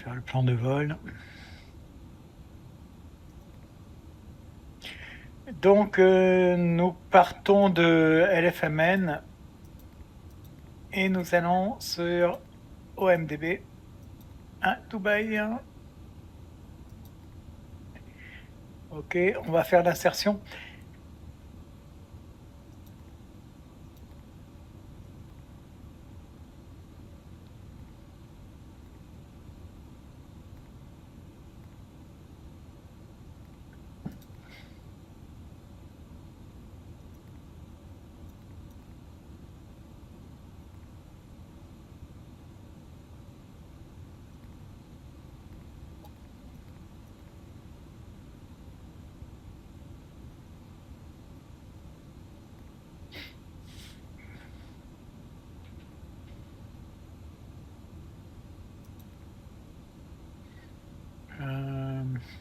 faire le plan de vol. Donc, nous partons de LFMN et nous allons sur OMDB à Dubaï. Ok, on va faire l'insertion.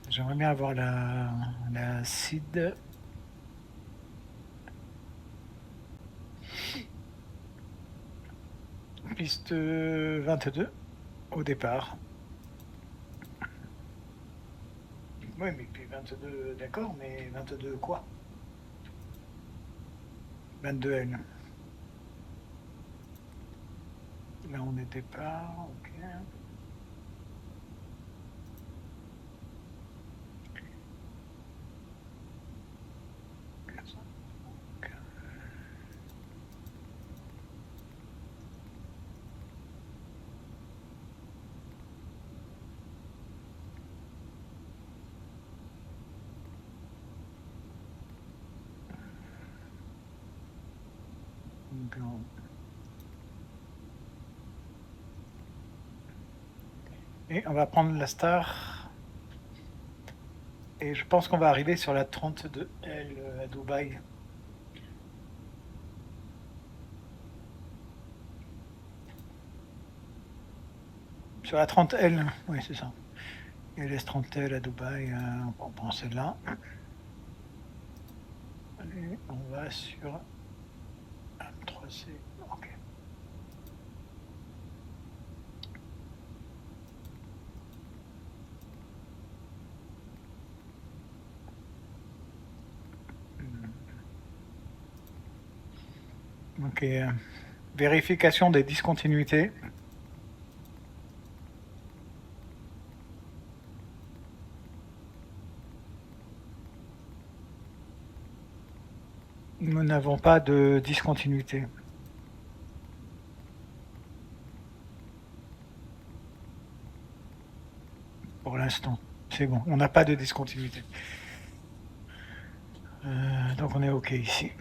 J'aimerais bien avoir la CID. Piste 22 au départ. Oui, mais puis 22, d'accord, mais 22 quoi? 22L. Là, on est départ, ok. Et on va prendre la star. Et je pense qu'on va arriver sur la 32L à Dubaï. Sur la 30L, oui, c'est ça. Et les 30L à Dubaï, on prend celle-là. Allez, on va sur M3C. Ok. Ok. Vérification des discontinuités. Nous n'avons pas de discontinuité. Pour l'instant. C'est bon, on n'a pas de discontinuité. Donc on est OK ici.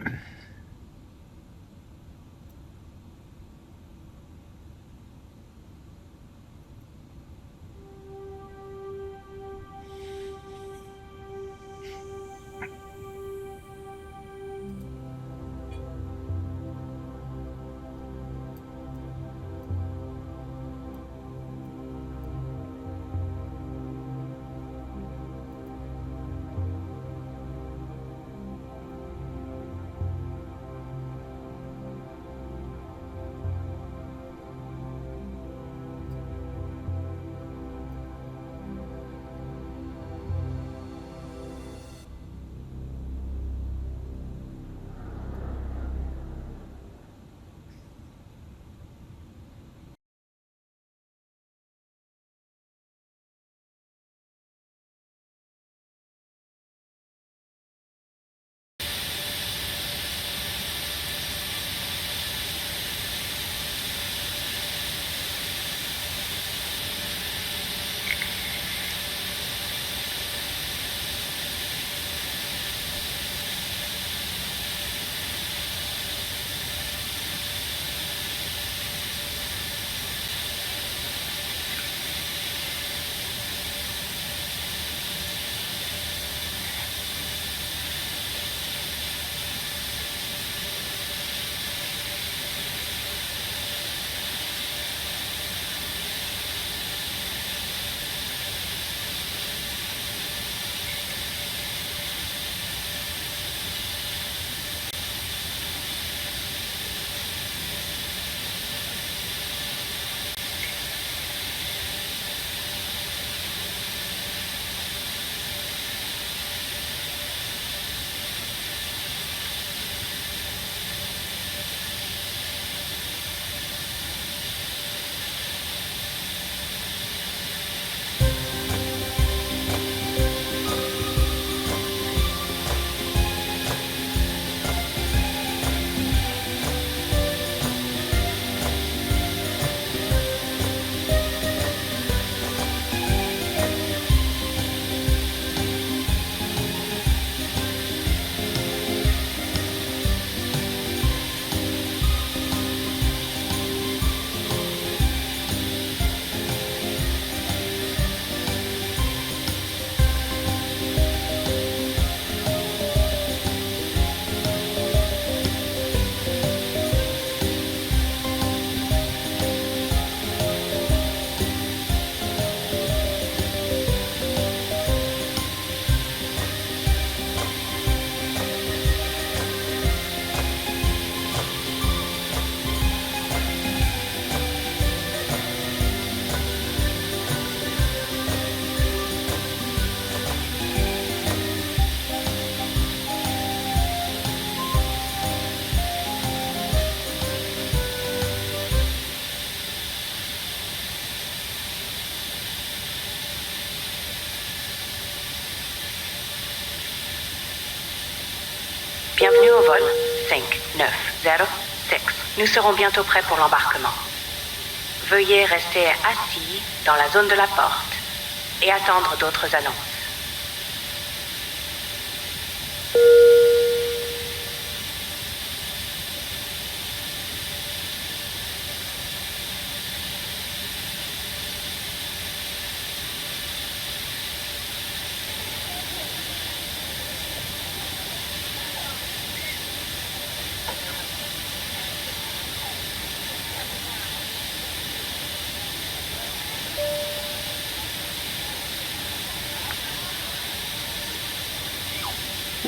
vol 5906. Nous serons bientôt prêts pour l'embarquement. Veuillez rester assis dans la zone de la porte et attendre d'autres annonces.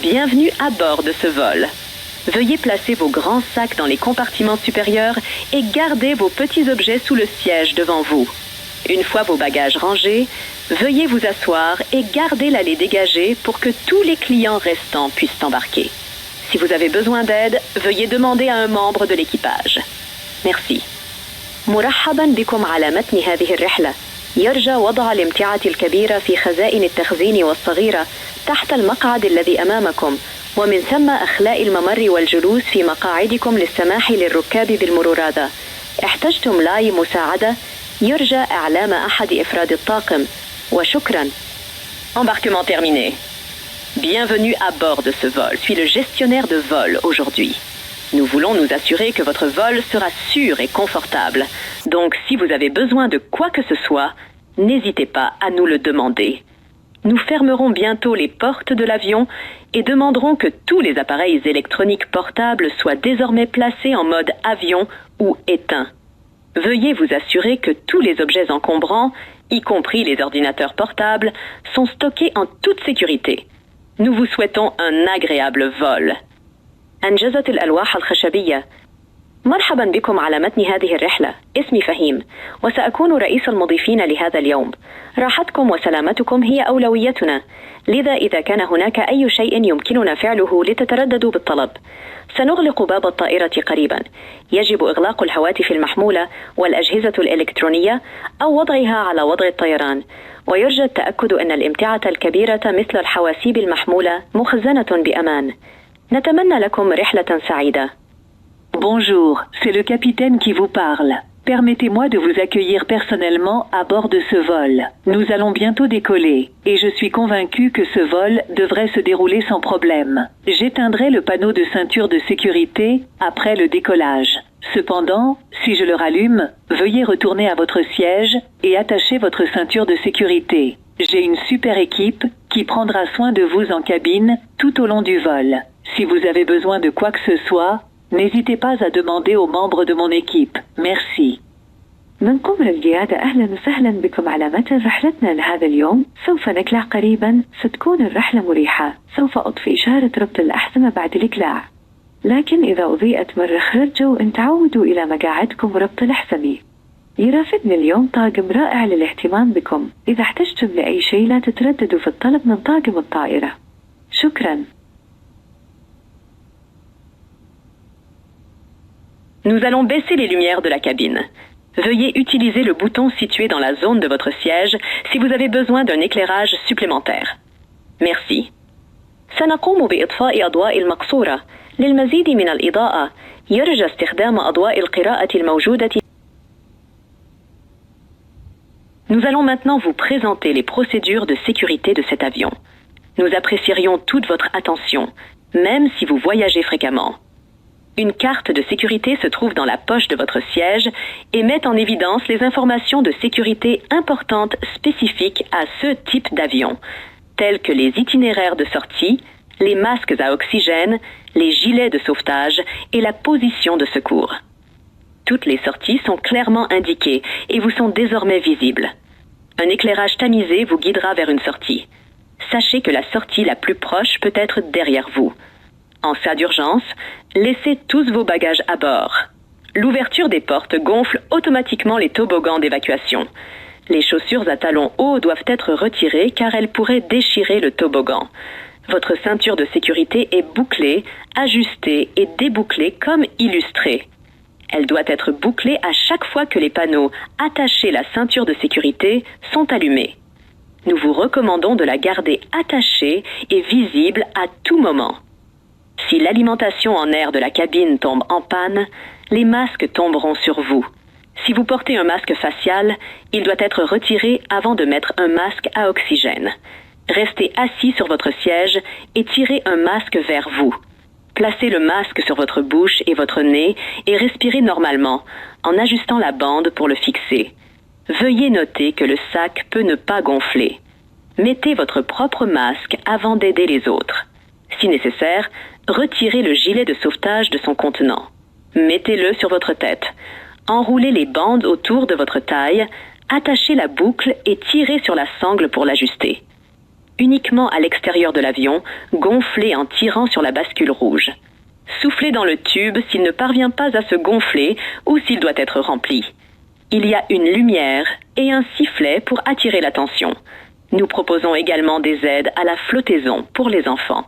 Bienvenue à bord de ce vol. Veuillez placer vos grands sacs dans les compartiments supérieurs et garder vos petits objets sous le siège devant vous. Une fois vos bagages rangés, veuillez vous asseoir et garder l'allée dégagée pour que tous les clients restants puissent embarquer. Si vous avez besoin d'aide, veuillez demander à un membre de l'équipage. Merci. مرحبا بكم على متن هذه الرحلة. يرجى وضع الامتعة الكبيرة في خزائن التخزين والصغيرة تحت المقعد الذي أمامكم، ومن ثم أخلاء الممر والجلوس في مقاعدكم للسماح للركاب بالمرور هذا. احتجتم لأي مساعدة؟ يرجى إعلام أحد إفراد الطاقم. وشكرا. Embarquement terminé. Bienvenue à bord de ce vol. Je suis le gestionnaire de vol aujourd'hui. Nous voulons nous assurer que votre vol sera sûr et confortable. Donc, si vous avez besoin de quoi que ce soit, n'hésitez pas à nous le demander. Nous fermerons bientôt les portes de l'avion et demanderons que tous les appareils électroniques portables soient désormais placés en mode avion ou éteints. Veuillez vous assurer que tous les objets encombrants, y compris les ordinateurs portables, sont stockés en toute sécurité. Nous vous souhaitons un agréable vol. أنجزت الألواح الخشبية. مرحبا بكم على متن هذه الرحلة. اسمي فهيم وسأكون رئيس المضيفين لهذا اليوم. راحتكم وسلامتكم هي أولويتنا، لذا إذا كان هناك أي شيء يمكننا فعله لتترددوا بالطلب. سنغلق باب الطائرة قريبا. يجب إغلاق الهواتف المحمولة والأجهزة الإلكترونية أو وضعها على وضع الطيران، ويرجى التأكد أن الإمتعة الكبيرة مثل الحواسيب المحمولة مخزنة بأمان. نتمنى لكم رحلة سعيدة. Bonjour, c'est le capitaine qui vous parle. Permettez-moi de vous accueillir personnellement à bord de ce vol. Nous allons bientôt décoller et je suis convaincu que ce vol devrait se dérouler sans problème. J'éteindrai le panneau de ceinture de sécurité après le décollage. Cependant, si je le rallume, veuillez retourner à votre siège et attacher votre ceinture de sécurité. J'ai une super équipe qui prendra soin de vous en cabine tout au long du vol. Si vous avez besoin de quoi que ce soit, n'hésitez pas à demander aux membres de mon équipe. Merci. من قبل القيادة أهلا وسهلا بكم على متن رحلتنا لهذا اليوم. سوف نقلع قريبا. ستكون الرحلة مريحة. سوف أضفي إشارة ربط الأحزمة بعد الإقلاع. لكن إذا أضيئت مرة خرجوا أن تعودوا إلى مقاعدكم وربط الأحزمة. يرافقني اليوم طاقم رائع للاهتمام بكم. إذا احتجتم لأي شيء لا تترددوا في الطلب من طاقم الطائرة. شكرا. Nous allons baisser les lumières de la cabine. Veuillez utiliser le bouton situé dans la zone de votre siège si vous avez besoin d'un éclairage supplémentaire. Merci. سنقوم بإطفاء أضواء المقصورة. للمزيد من الإضاءة يرجى استخدام أضواء القراءة الموجودة. Nous allons maintenant vous présenter les procédures de sécurité de cet avion. Nous apprécierions toute votre attention, même si vous voyagez fréquemment. Une carte de sécurité se trouve dans la poche de votre siège et met en évidence les informations de sécurité importantes spécifiques à ce type d'avion, tels que les itinéraires de sortie, les masques à oxygène, les gilets de sauvetage et la position de secours. Toutes les sorties sont clairement indiquées et vous sont désormais visibles. Un éclairage tamisé vous guidera vers une sortie. Sachez que la sortie la plus proche peut être derrière vous. En cas d'urgence, laissez tous vos bagages à bord. L'ouverture des portes gonfle automatiquement les toboggans d'évacuation. Les chaussures à talons hauts doivent être retirées car elles pourraient déchirer le toboggan. Votre ceinture de sécurité est bouclée, ajustée et débouclée comme illustré. Elle doit être bouclée à chaque fois que les panneaux attachés à la ceinture de sécurité sont allumés. Nous vous recommandons de la garder attachée et visible à tout moment. Si l'alimentation en air de la cabine tombe en panne, les masques tomberont sur vous. Si vous portez un masque facial, il doit être retiré avant de mettre un masque à oxygène. Restez assis sur votre siège et tirez un masque vers vous. Placez le masque sur votre bouche et votre nez et respirez normalement en ajustant la bande pour le fixer. Veuillez noter que le sac peut ne pas gonfler. Mettez votre propre masque avant d'aider les autres. Si nécessaire, retirez le gilet de sauvetage de son contenant. Mettez-le sur votre tête. Enroulez les bandes autour de votre taille, attachez la boucle et tirez sur la sangle pour l'ajuster. Uniquement à l'extérieur de l'avion, gonflez en tirant sur la bascule rouge. Soufflez dans le tube s'il ne parvient pas à se gonfler ou s'il doit être rempli. Il y a une lumière et un sifflet pour attirer l'attention. Nous proposons également des aides à la flottaison pour les enfants.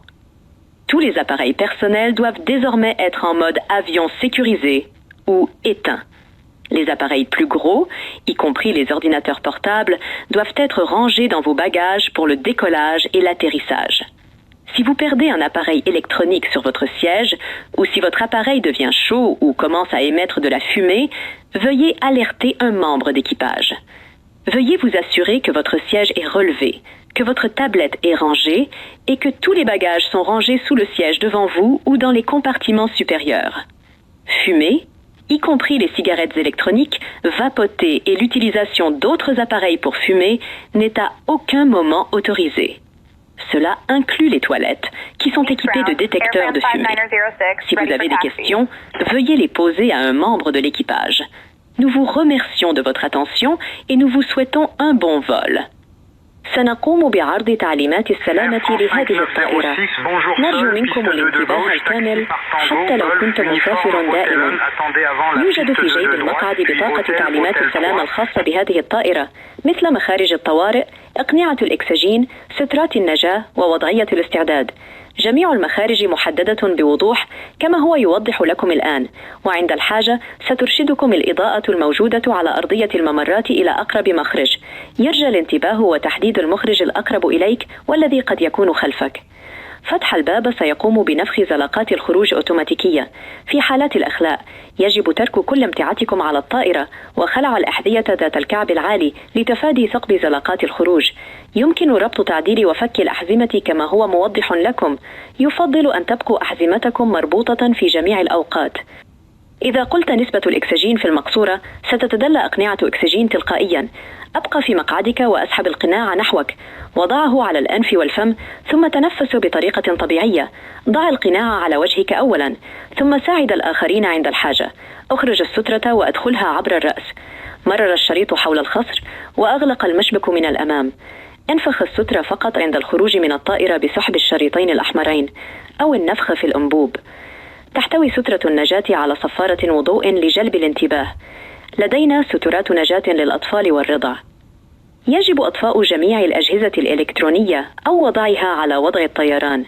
Tous les appareils personnels doivent désormais être en mode avion sécurisé ou éteint. Les appareils plus gros, y compris les ordinateurs portables, doivent être rangés dans vos bagages pour le décollage et l'atterrissage. Si vous perdez un appareil électronique sur votre siège, ou si votre appareil devient chaud ou commence à émettre de la fumée, veuillez alerter un membre d'équipage. Veuillez vous assurer que votre siège est relevé, que votre tablette est rangée et que tous les bagages sont rangés sous le siège devant vous ou dans les compartiments supérieurs. Fumer, y compris les cigarettes électroniques, vapoter et l'utilisation d'autres appareils pour fumer, n'est à aucun moment autorisé. Cela inclut les toilettes, qui sont équipées de détecteurs de fumée. Si vous avez des questions, veuillez les poser à un membre de l'équipage. Nous vous remercions de votre attention et nous vous souhaitons un bon vol. سنقوم بعرض تعليمات السلامة لهذه الطائرة. نرجو منكم الانتباه الكامل حتى لو كنت مسافرا دائما. يوجد في جيب المقعد بطاقة تعليمات السلامة الخاصة بهذه الطائرة، مثل مخارج الطوارئ، أقنعة الإكسجين، سترات النجاة ووضعية الاستعداد. جميع المخارج محددة بوضوح كما هو يوضح لكم الآن، وعند الحاجة سترشدكم الإضاءة الموجودة على أرضية الممرات إلى أقرب مخرج. يرجى الانتباه وتحديد المخرج الأقرب إليك والذي قد يكون خلفك. فتح الباب سيقوم بنفخ زلقات الخروج أوتوماتيكية. في حالات الأخلاء يجب ترك كل امتعتكم على الطائرة وخلع الأحذية ذات الكعب العالي لتفادي ثقب زلقات الخروج. يمكن ربط تعديل وفك الأحزمة كما هو موضح لكم. يفضل أن تبقوا أحزمتكم مربوطة في جميع الأوقات. إذا قلت نسبة الإكسجين في المقصورة ستتدلى أقنعة أكسجين تلقائيا. أبقى في مقعدك وأسحب القناع نحوك. وضعه على الأنف والفم ثم تنفس بطريقة طبيعية. ضع القناع على وجهك أولا ثم ساعد الآخرين عند الحاجة. أخرج السترة وأدخلها عبر الرأس. مرر الشريط حول الخصر وأغلق المشبك من الأمام. انفخ السترة فقط عند الخروج من الطائرة بسحب الشريطين الأحمرين أو النفخ في الأنبوب. تحتوي سترة النجاة على صفارة وضوء لجلب الانتباه. لدينا سترات نجاة للأطفال والرضع. يجب إطفاء جميع الأجهزة الإلكترونية أو وضعها على وضع الطيران.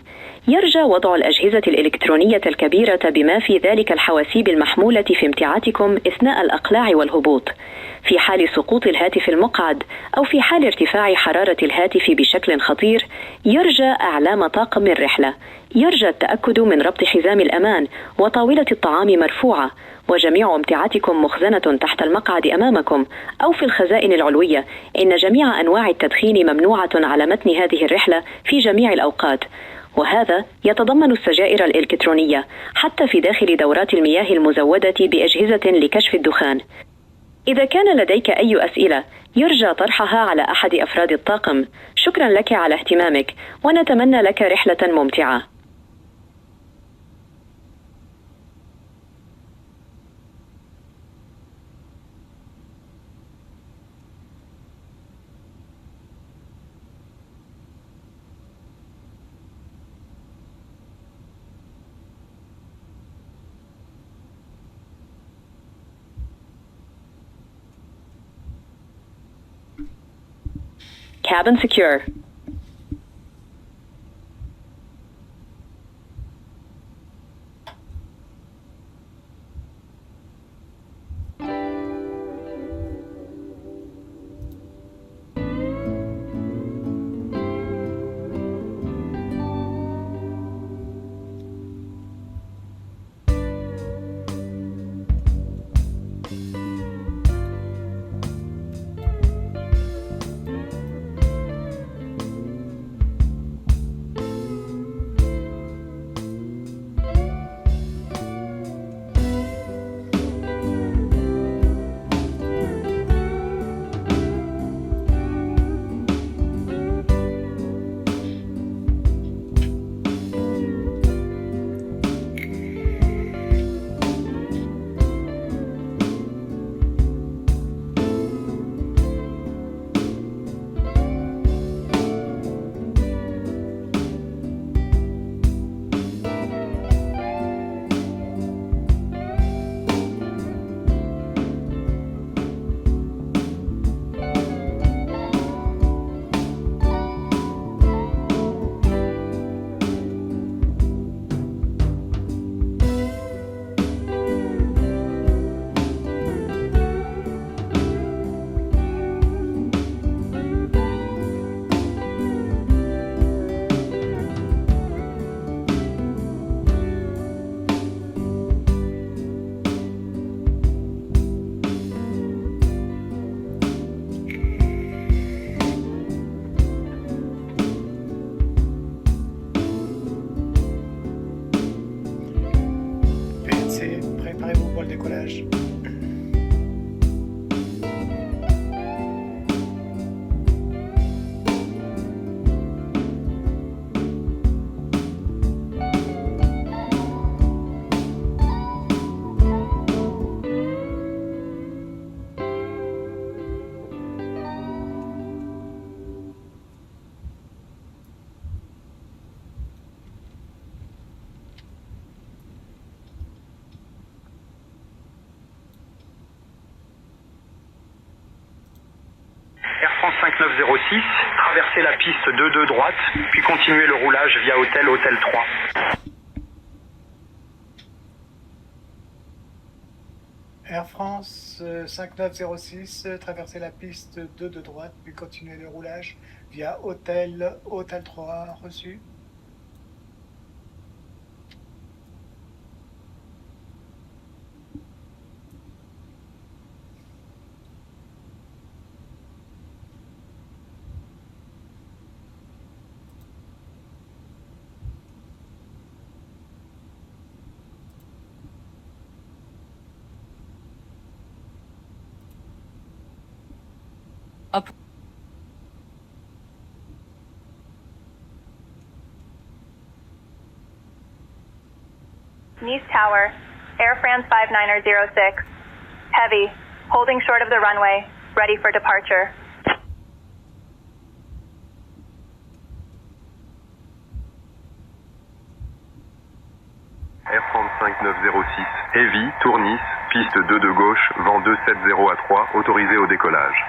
يرجى وضع الأجهزة الإلكترونية الكبيرة بما في ذلك الحواسيب المحمولة في امتعاتكم أثناء الأقلاع والهبوط. في حال سقوط الهاتف المقعد أو في حال ارتفاع حرارة الهاتف بشكل خطير يرجى أعلام طاقم الرحلة. يرجى التأكد من ربط حزام الأمان وطاولة الطعام مرفوعة، وجميع امتعاتكم مخزنة تحت المقعد أمامكم أو في الخزائن العلوية. إن جميع أنواع التدخين ممنوعة على متن هذه الرحلة في جميع الأوقات، وهذا يتضمن السجائر الإلكترونية حتى في داخل دورات المياه المزودة بأجهزة لكشف الدخان. إذا كان لديك أي أسئلة يرجى طرحها على أحد أفراد الطاقم. شكرا لك على اهتمامك ونتمنى لك رحلة ممتعة. Cabin secure. 5906, traversez la piste 22 droite, puis continuez le roulage via Hôtel 3. Air France 5906, traversez la piste 2 de droite, puis continuez le roulage via Hôtel 3, reçu. Nice Tower, Air France 5906. Heavy, holding short of the runway, ready for departure. Air France 5906, Heavy, Tour Nice, piste 2 de gauche, vent 270 à 3, autorisé au décollage.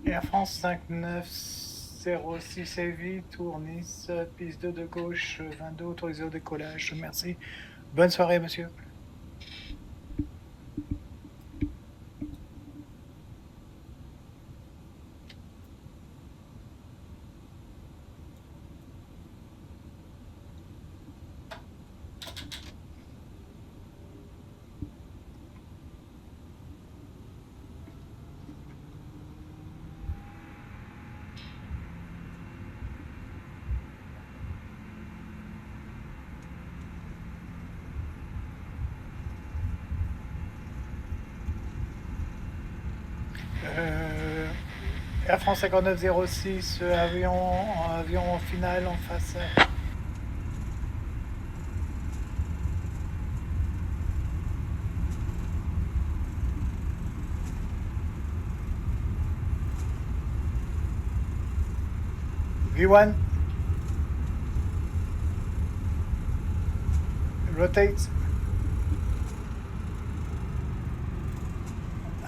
Air France 5906 Heavy, Tour Nice, piste 2 de gauche, 22, autorisé au décollage. Merci. Bonne soirée, monsieur. Air France 5906, avion final en face. V1. Rotate.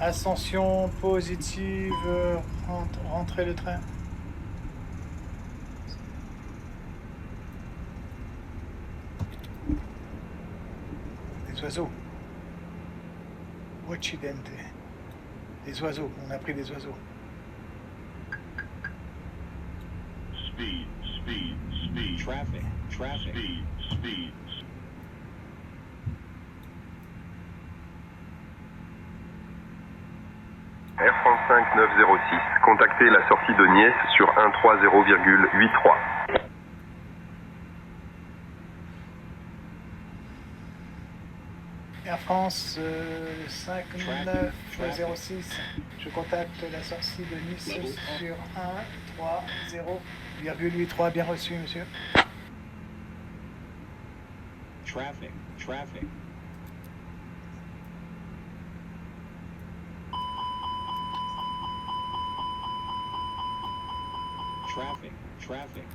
Ascension positive, rentrez le train. Des oiseaux. Occidente. Des oiseaux, on a pris des oiseaux. Speed, speed, speed. Traffic, traffic. Speed, speed. Air France 5906, contactez la sortie de Nice sur 130,83. Air France 5906, je contacte la sortie de Nice sur 130,83. Bien reçu, monsieur. Traffic, traffic. Traffic, traffic.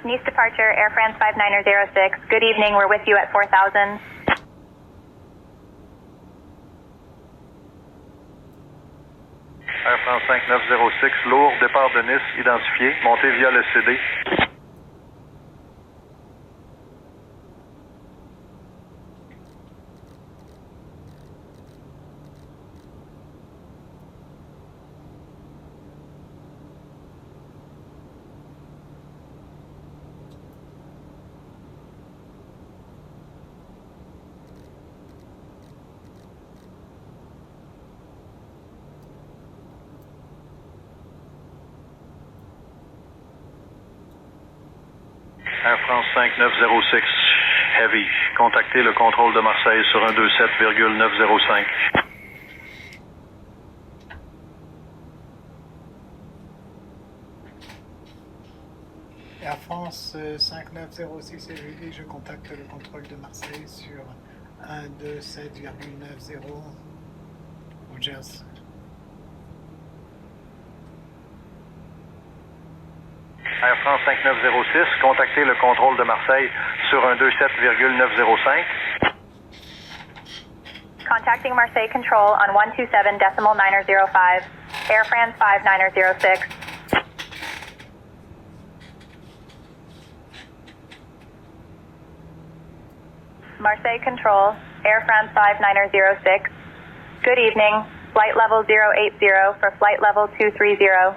Nice departure, Air France 5906. Good evening, we're with you at 4000. Air France 5906, lourd, départ de Nice, identifié, montée via le CD. Air France 5906, Heavy. Contactez le contrôle de Marseille sur 127,905. Air France 5906 Heavy, je contacte le contrôle de Marseille sur 127,90 Rogers. Air France 5906, contactez le contrôle de Marseille sur 127,905. Contacting Marseille Control on 127.905. Air France 5906. Marseille Control, Air France 5906. Good evening. Flight level 080 for flight level 230.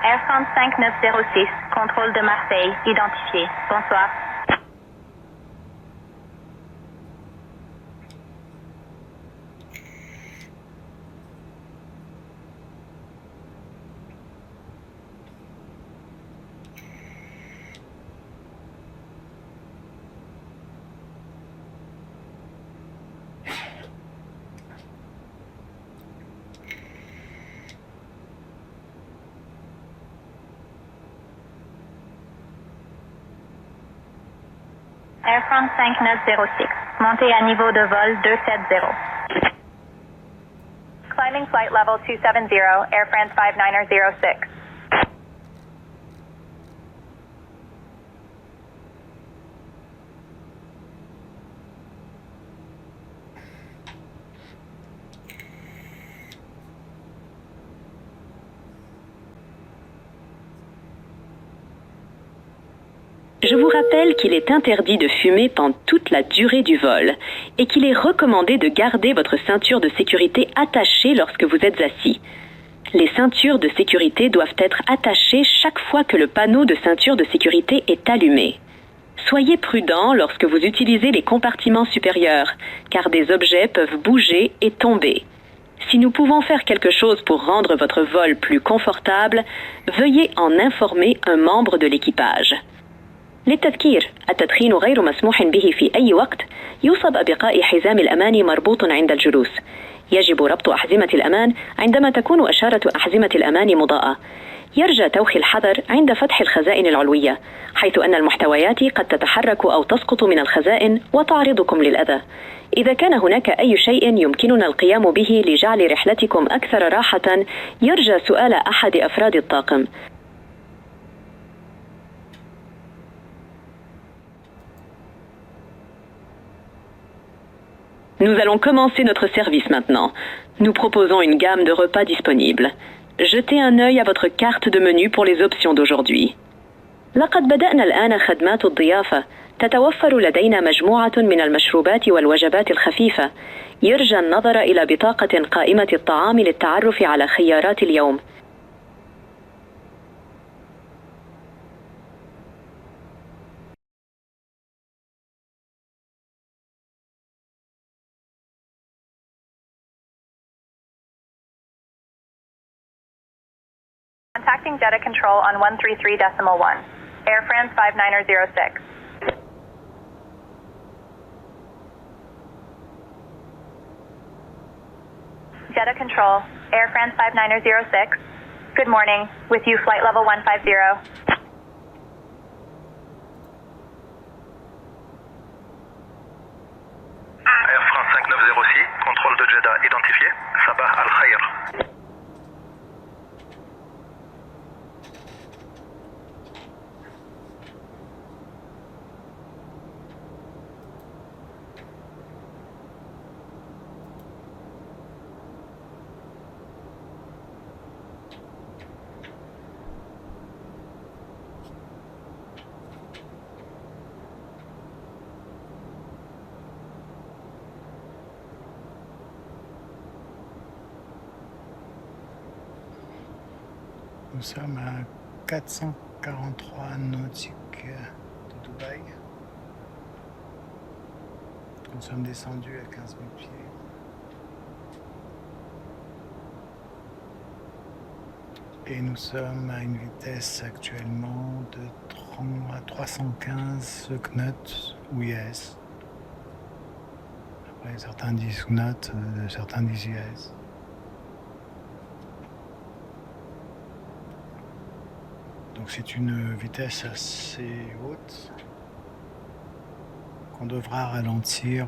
Air France 5906, contrôle de Marseille, identifié. Bonsoir. Air France 5906, montée à niveau de vol 270. Climbing flight level 270, Air France 5906. Je vous rappelle qu'il est interdit de fumer pendant toute la durée du vol et qu'il est recommandé de garder votre ceinture de sécurité attachée lorsque vous êtes assis. Les ceintures de sécurité doivent être attachées chaque fois que le panneau de ceinture de sécurité est allumé. Soyez prudent lorsque vous utilisez les compartiments supérieurs, car des objets peuvent bouger et tomber. Si nous pouvons faire quelque chose pour rendre votre vol plus confortable, veuillez en informer un membre de l'équipage. للتذكير، التدخين غير مسموح به في أي وقت. يوصى بإبقاء حزام الأمان مربوط عند الجلوس. يجب ربط أحزمة الأمان عندما تكون أشارة أحزمة الأمان مضاءة. يرجى توخي الحذر عند فتح الخزائن العلوية، حيث أن المحتويات قد تتحرك أو تسقط من الخزائن وتعرضكم للأذى. إذا كان هناك أي شيء يمكننا القيام به لجعل رحلتكم أكثر راحة، يرجى سؤال أحد أفراد الطاقم. Nous allons commencer notre service maintenant. Nous proposons une gamme de repas disponibles. Jetez un œil à votre carte de menu pour les options d'aujourd'hui. لقد بدأنا الآن خدمات الضيافة. تتوفر لدينا مجموعة من المشروبات والوجبات الخفيفة. يرجى النظر إلى بطاقة قائمة الطعام للتعرف على خيارات اليوم. Contacting Jeddah Control on 133.1. Air France 5906. Jeddah Control, Air France 5906. Good morning. With you, flight level 150. Air France 5906, contrôle de Jeddah, identifié. identifié. Sabah al-Khair. Nous sommes à 443 nautiques de Dubaï. Nous sommes descendus à 15 000 pieds. Et nous sommes à une vitesse actuellement de 315 knots US. Après, certains disent knots, certains disent US. Donc c'est une vitesse assez haute qu'on devra ralentir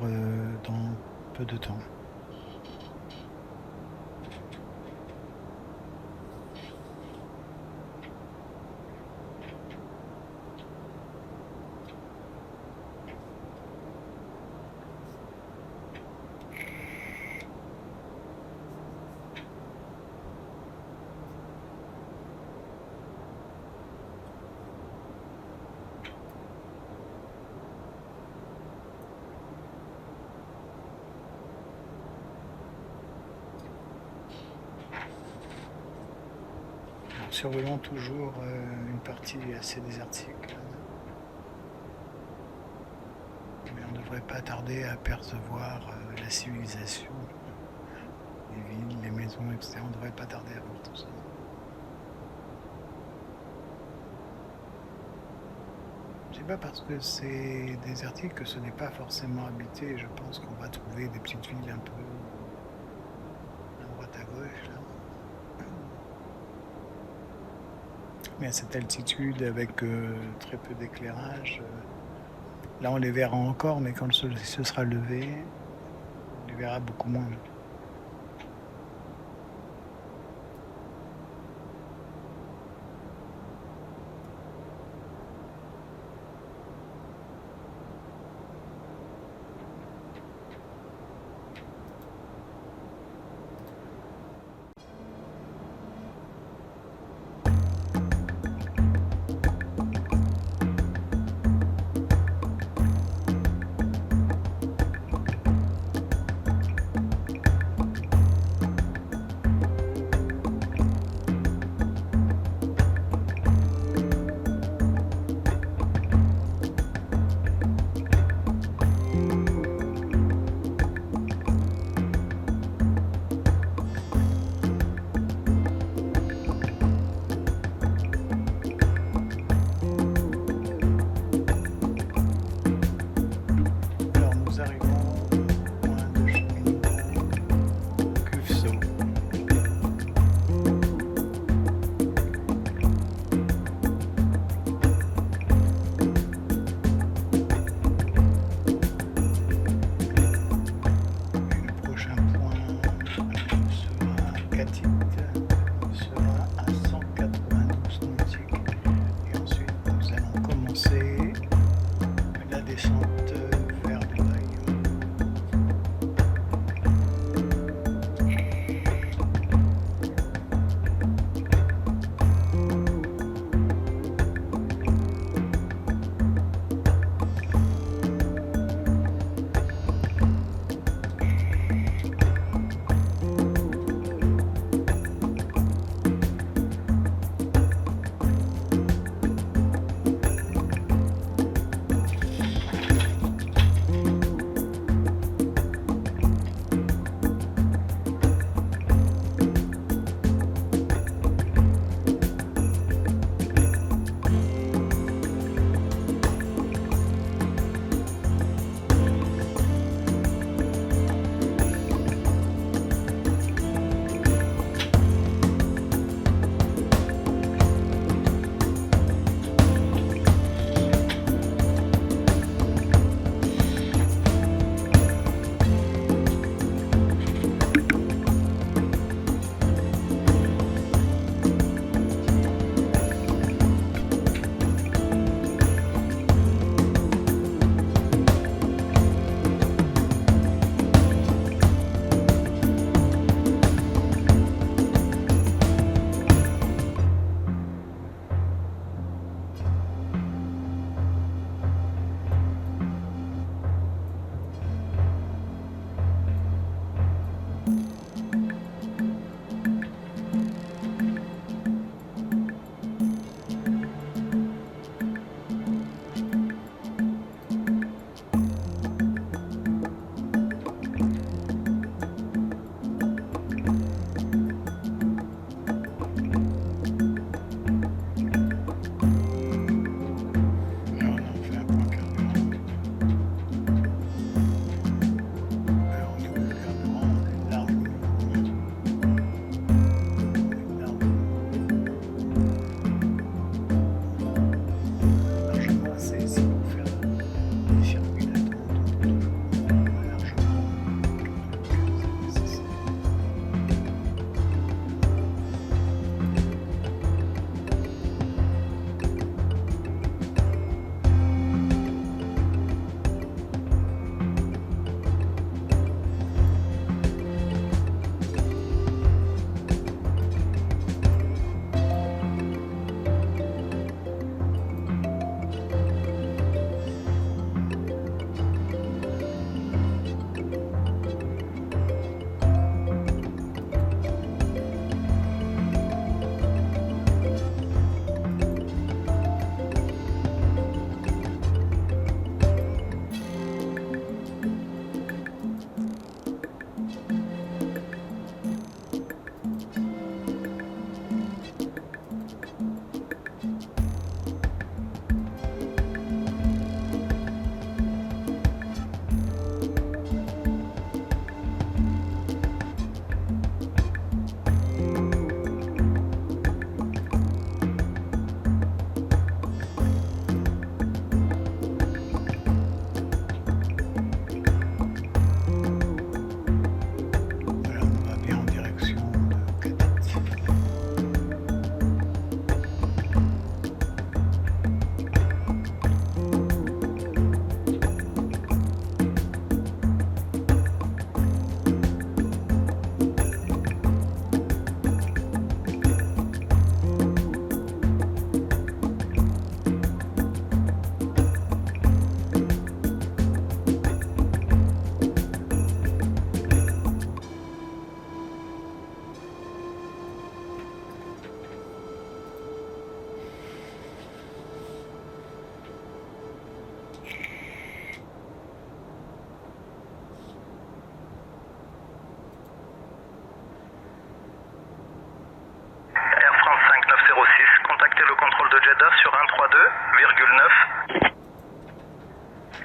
dans peu de temps. Survolons toujours une partie assez désertique. Mais on ne devrait pas tarder à apercevoir la civilisation, les villes, les maisons, etc. On ne devrait pas tarder à voir tout ça. C'est pas parce que c'est désertique que ce n'est pas forcément habité. Je pense qu'on va trouver des petites villes un peu à droite à gauche, là. Mais à cette altitude, avec très peu d'éclairage, là on les verra encore, mais quand le soleil se sera levé, on les verra beaucoup moins.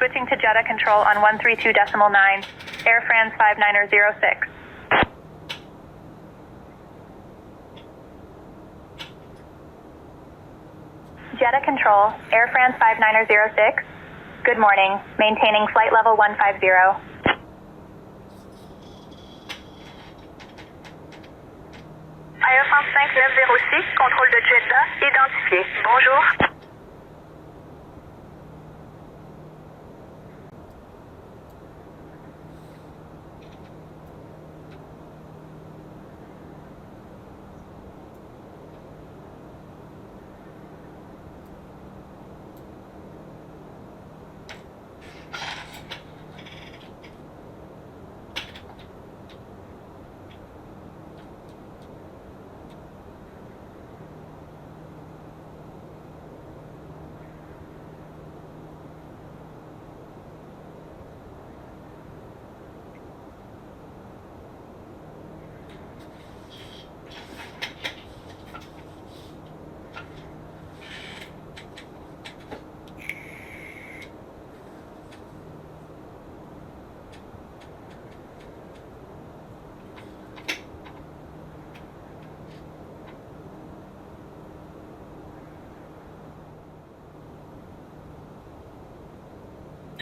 Switching to Jeddah control on 132.9, Air France 5906. Jeddah control, Air France 5906. Good morning, maintaining flight level 150. Air France 5906, contrôle de Jeddah, identifié. Bonjour.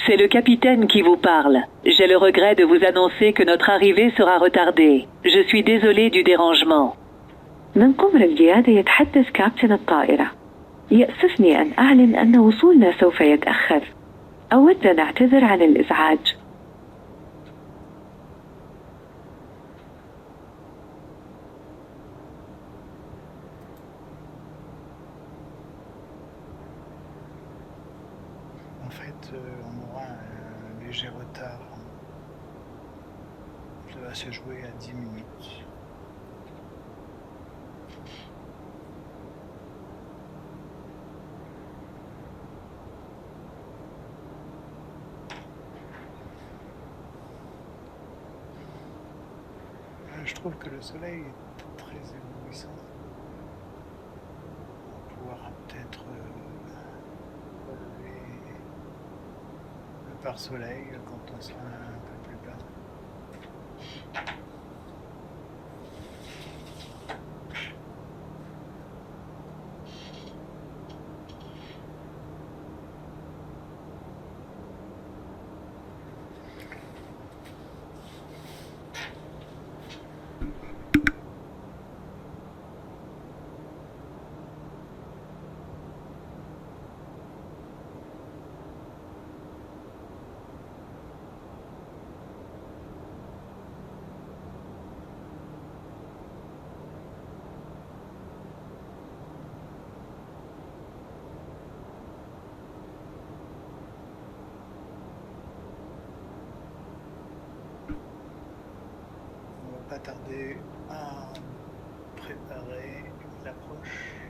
C'est le capitaine qui vous parle. J'ai le regret de vous annoncer que notre arrivée sera retardée. Je suis désolé du dérangement. من قمر القيادة يتحدث كابتن الطائرة. يأسفني أن أعلن أن وصولنا سوف يتأخر. أود أن أعتذر عن الإزعاج. En fait, on aura un léger retard. Ça va se jouer à 10 minutes. Je trouve que le soleil est très éblouissant. On pourra peut-être relever le pare-soleil quand on sera un peu plus bas. Pas tarder à préparer l'approche.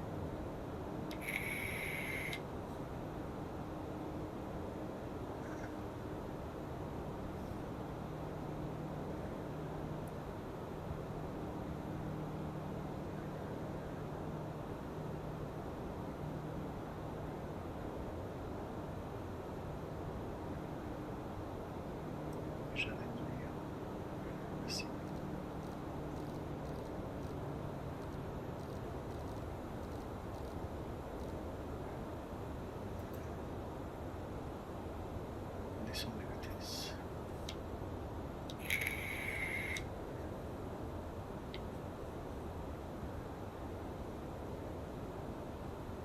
Je vais réduire ici. Descendre les vitesses.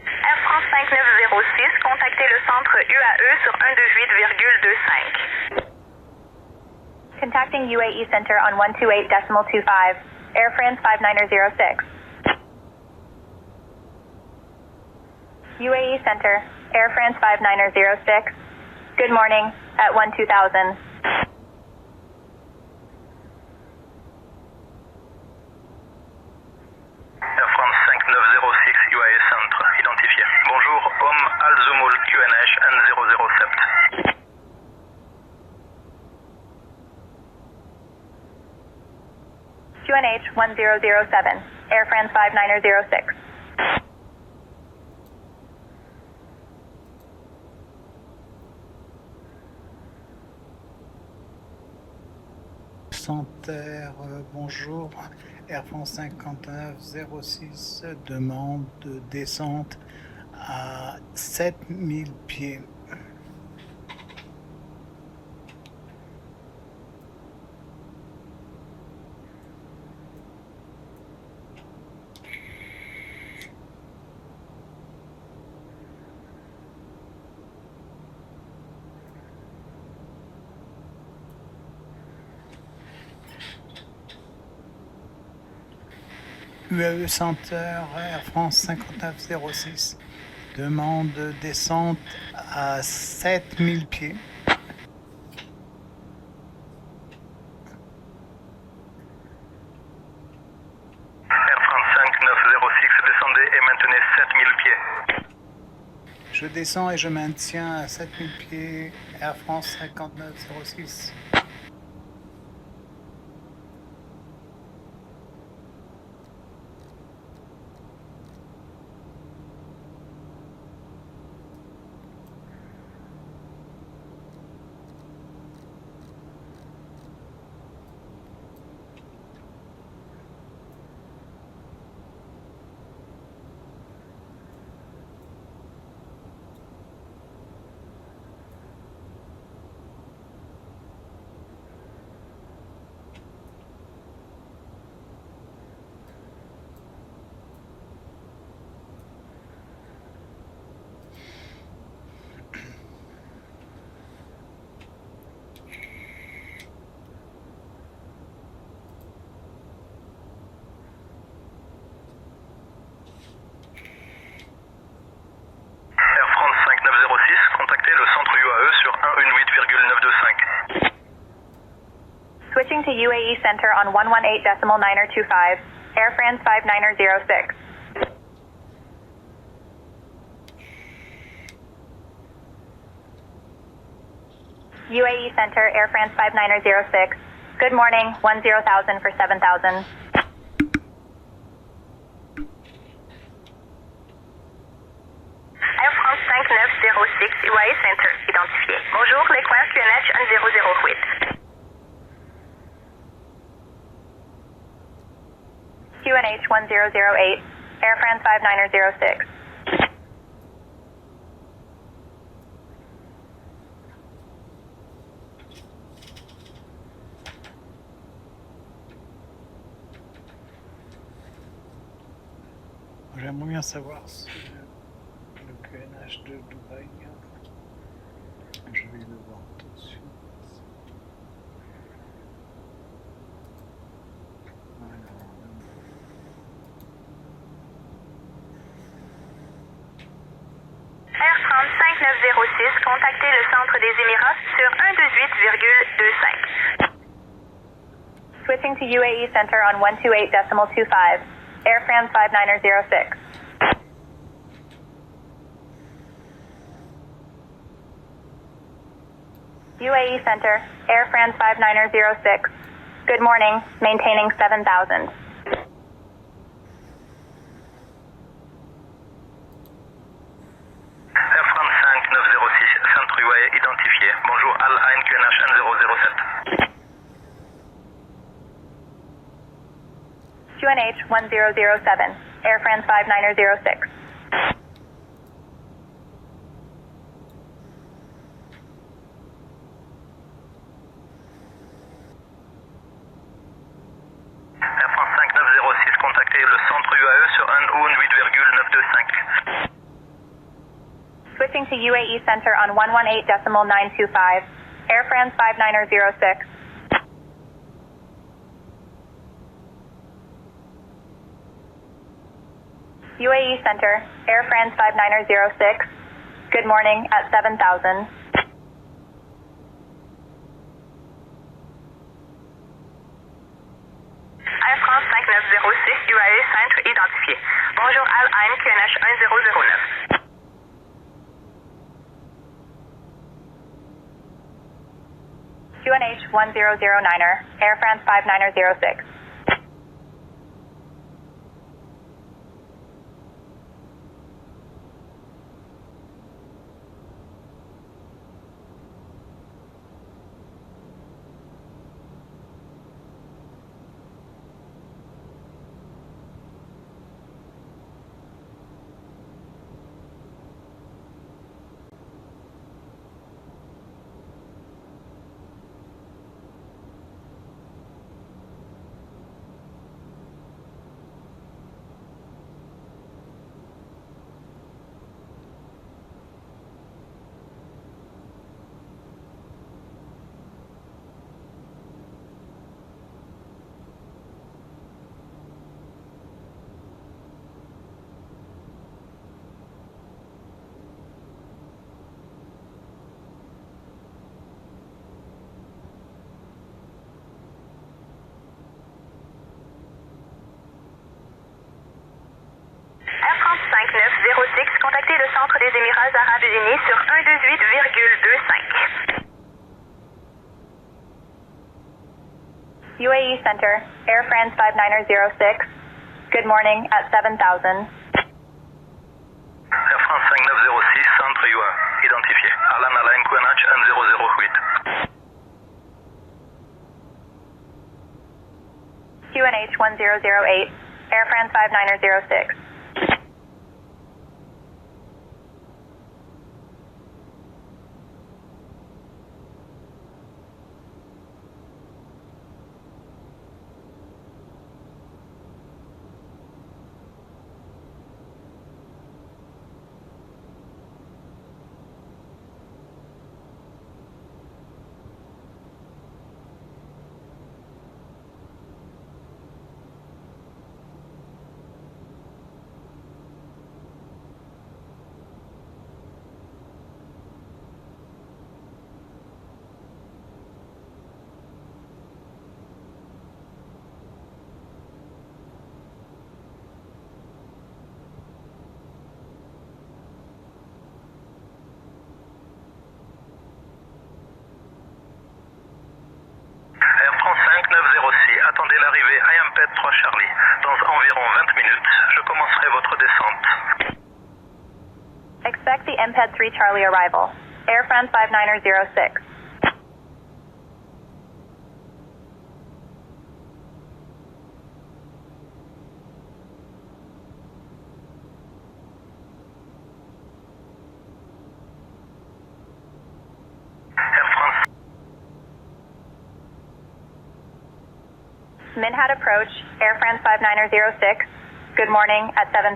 Air France 5906, contactez le centre UAE sur 128,25. Contacting UAE Center on 128.25, Air France 5906. UAE Center, Air France 5906. Good morning, at 12000. Air France 5906 UAE Centre, identifié. Bonjour, homme Alzumul QNH N007. QNH 1007, Air France 5906. Santerre, bonjour. Air France 5906 demande de descente à 7000 pieds. UAE Center, Air France 5906 demande de descente à 7000 pieds. Air France 5906, descendez et maintenez 7000 pieds. Je descends et je maintiens à 7000 pieds. Air France 5906. Air France 5906, contactez le centre UAE sur 118,925. Switching to UAE Center on 118.925. Air France 5906. UAE Center, Air France 5906. Good morning, 10,000 for 7,000. Air France 5906, UAE Center, identifié. Bonjour, les coins QNH 1008. QNH 1008, Air France 5906. J'aimerais bien savoir si le QNH de Dubaï, je vais le voir tout de suite. Air France 5906, contactez le centre des Émirats sur 118,25. Switching to UAE Center on 128.25. Air France 5906. UAE Center, Air France 5906. Good morning, maintaining 7,000. Air France 5906, centre UAE identifié. Bonjour, Al Ain QNH 1007. QNH 1007, Air France 5906. Air France 5906, contactez le centre UAE sur 118,925. Switching to UAE Center on 118.925. Air France 5906. UAE Center, Air France 5906. Good morning at 7,000. Air France 5906, UAE Centre identifié. Bonjour, Al Ain QNH 1009. QNH 1009er, Air France 5906. UAE Center, Air France 5906. Good morning at 7000. Air France 5906, centre UA, identifié. Alan Alain QNH 1008. QNH 1008, Air France 5906. Air France 5906, attendez l'arrivée IAMPED 3 Charlie. Dans environ 20 minutes, je commencerai votre descente. Expect the MPED 3 Charlie arrival. Air France 5906. Air France Minhat approach, Air France 5906. Good morning at 7000.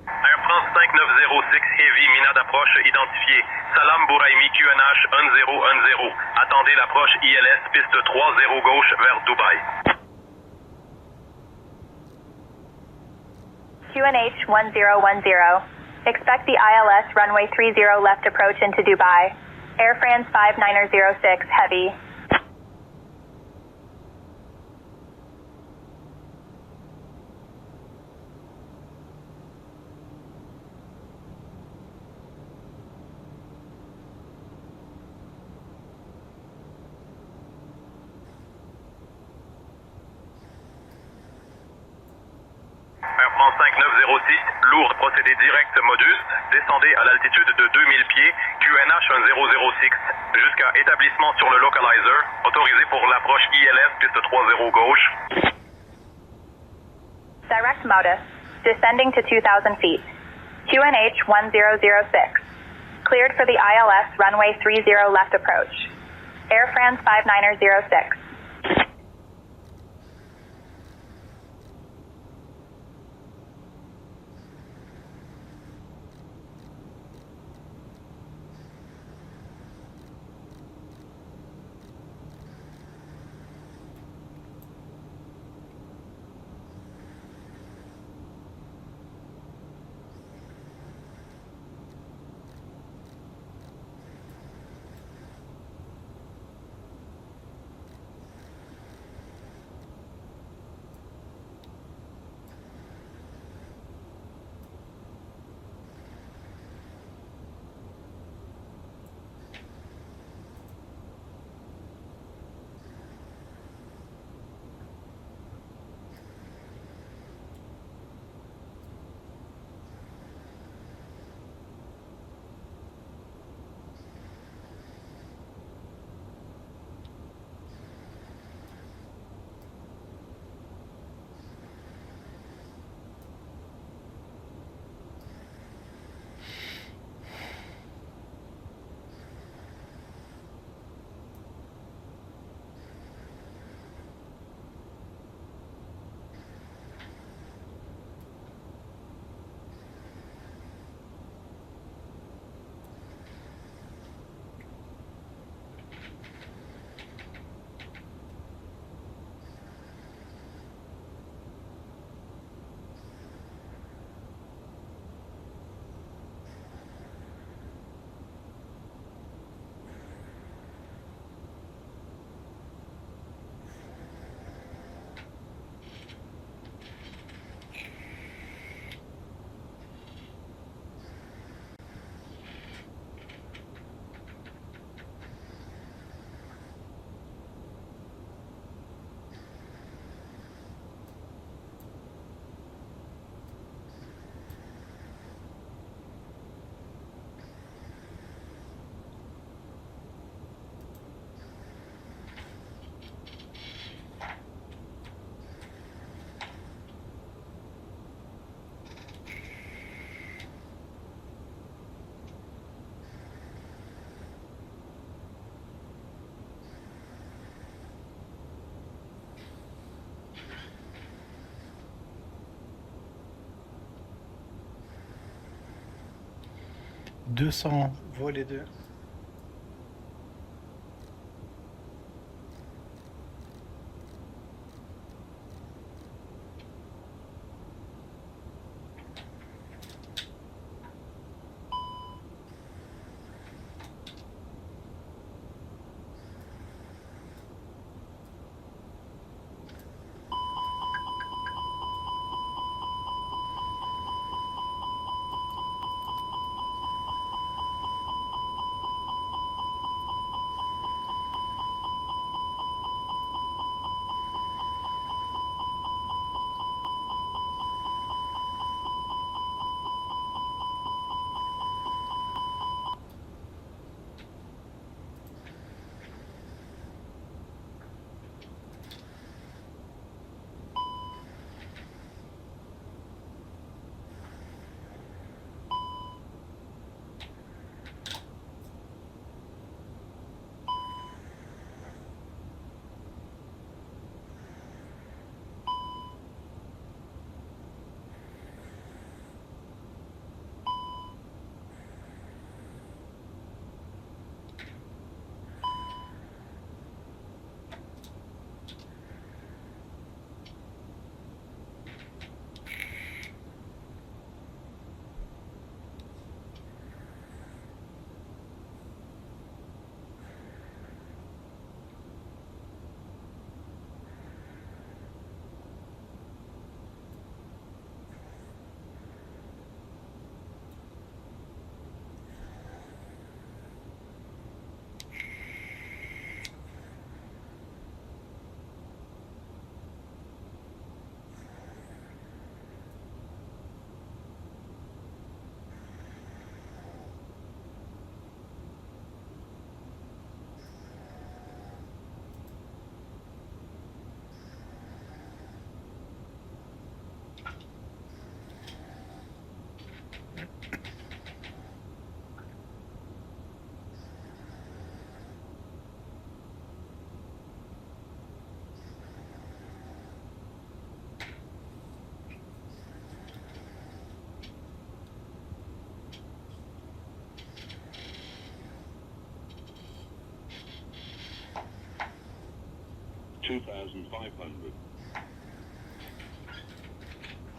Air France 5906 Heavy, Minad approche identifié. Salam Bouraimi QNH 1010. Attendez l'approche ILS piste 30 gauche vers Dubaï. QNH 1010. Expect the ILS runway 30 left approach into Dubai. Air France 5906 Heavy. Air France 5906, lourd, procédé direct modus, descendez à l'altitude de 2000 pieds, QNH 1006, jusqu'à établissement sur le localizer, autorisé pour l'approche ILS piste 30 gauche. Direct modus. Descending to 2000 feet. QNH 1006. Cleared for the ILS runway 30 left approach. Air France 5906. 200 vol et 2.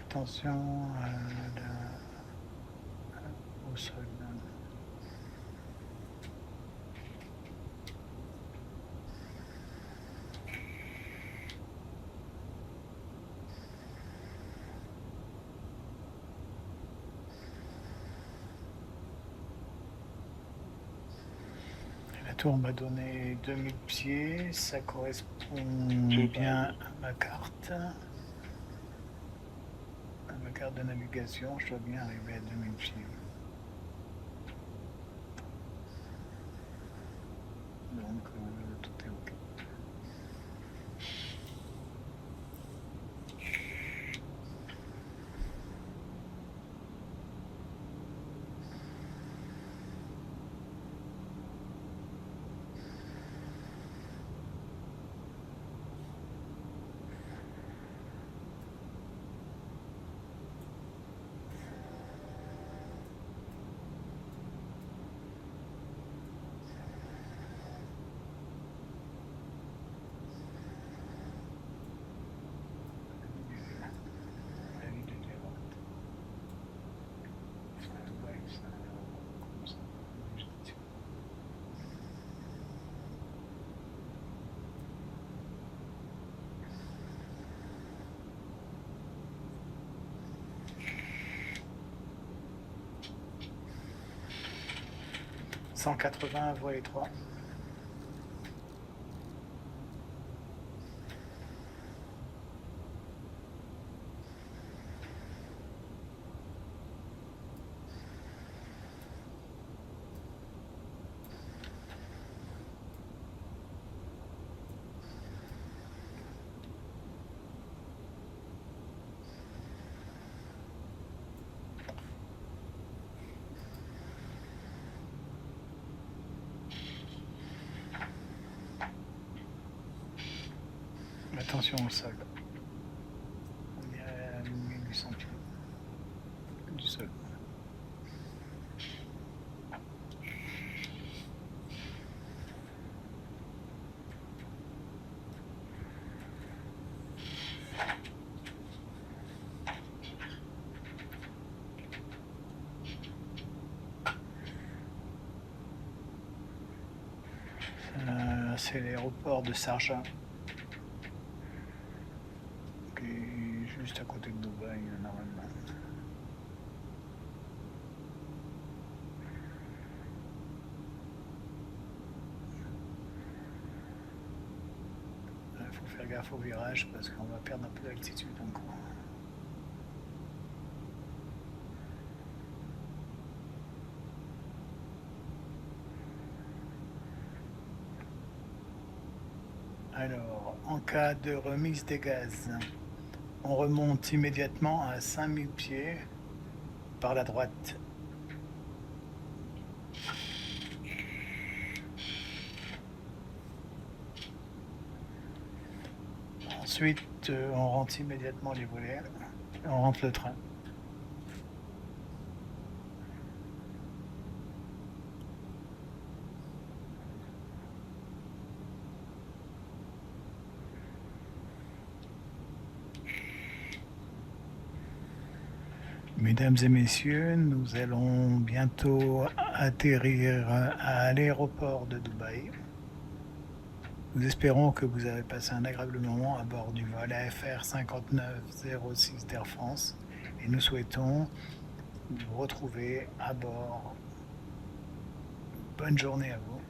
Attention au sol. La tour m'a donné 2000 pieds, ça correspond bien à ma carte. À ma carte de navigation, je dois bien arriver à 2000 pieds. Donc tout est ok. « 180 voie étroit. Attention au sol. On est à 1800 pieds du sol. c'est l'aéroport de Sharjah, qui est juste à côté de Dubaï, normalement. Il faut faire gaffe au virage parce qu'on va perdre un peu d'altitude encore. Alors, en cas de remise des gaz, on remonte immédiatement à 5000 pieds par la droite. Ensuite, on rentre immédiatement les volets, on rentre le train. Mesdames et messieurs, nous allons bientôt atterrir à l'aéroport de Dubaï. Nous espérons que vous avez passé un agréable moment à bord du vol AFR 5906 d'Air France et nous souhaitons vous retrouver à bord. Bonne journée à vous.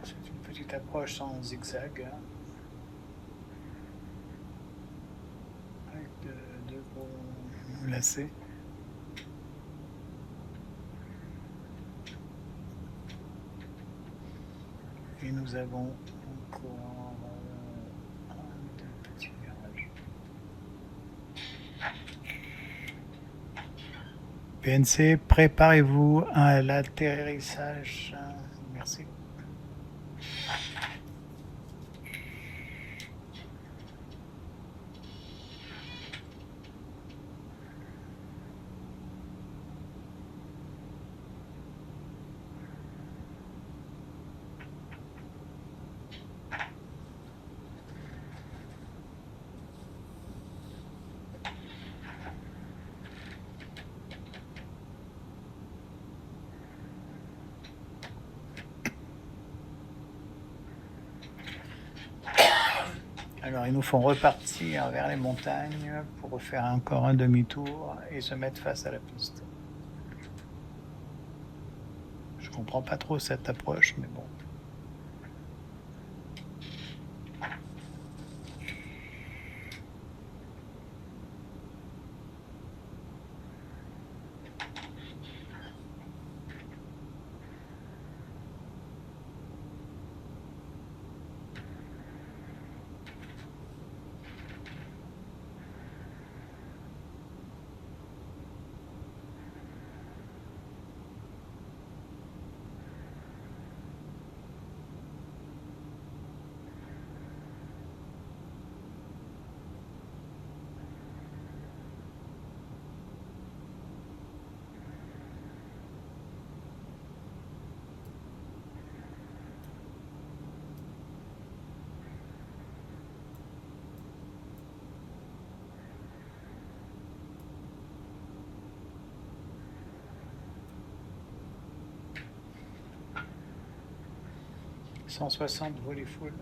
C'est une petite approche en zigzag, avec deux gros lacets. Et nous avons encore deux petits virages. PNC, préparez-vous à l'atterrissage. Merci. Alors, ils nous font repartir vers les montagnes pour refaire encore un demi-tour et se mettre face à la piste. Je comprends pas trop cette approche, mais bon. 160 volée full.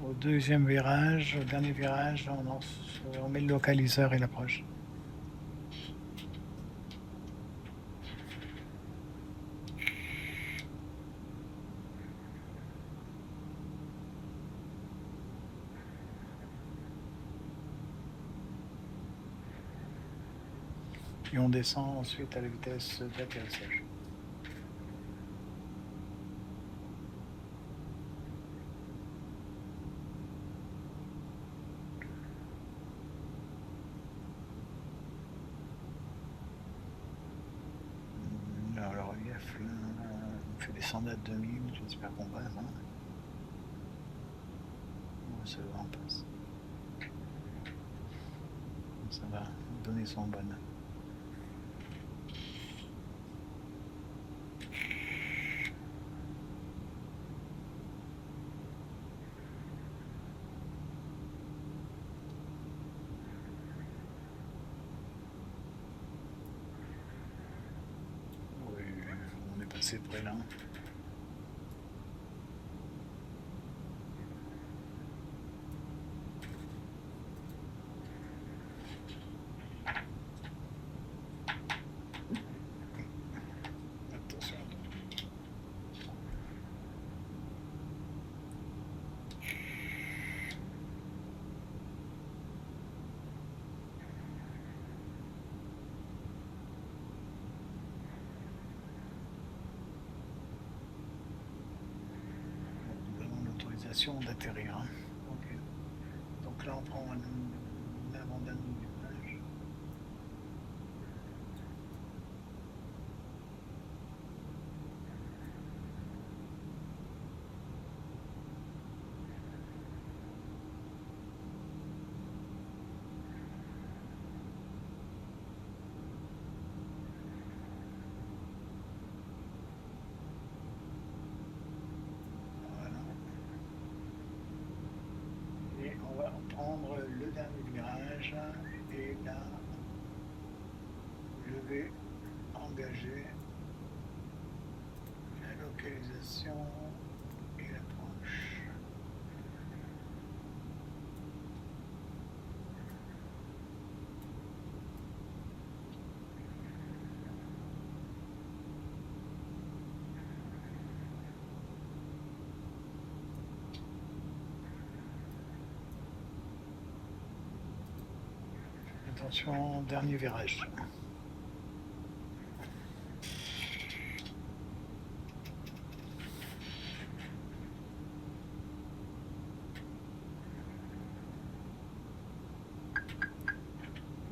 Au deuxième virage, au dernier virage, on met le localiseur et l'approche. Et on descend ensuite à la vitesse d'atterrissage. Alors le relief, là, on fait descendre à 2000, j'espère qu'on passe. Hein. On se va, on passe. Ça va donner son bon. C'est près là. Attention. D'atterrir. Hein. Okay. Donc là on prend l'avant-dernier virage. On va prendre le dernier virage et là, je vais engager la localisation et l'approche. Attention, dernier virage.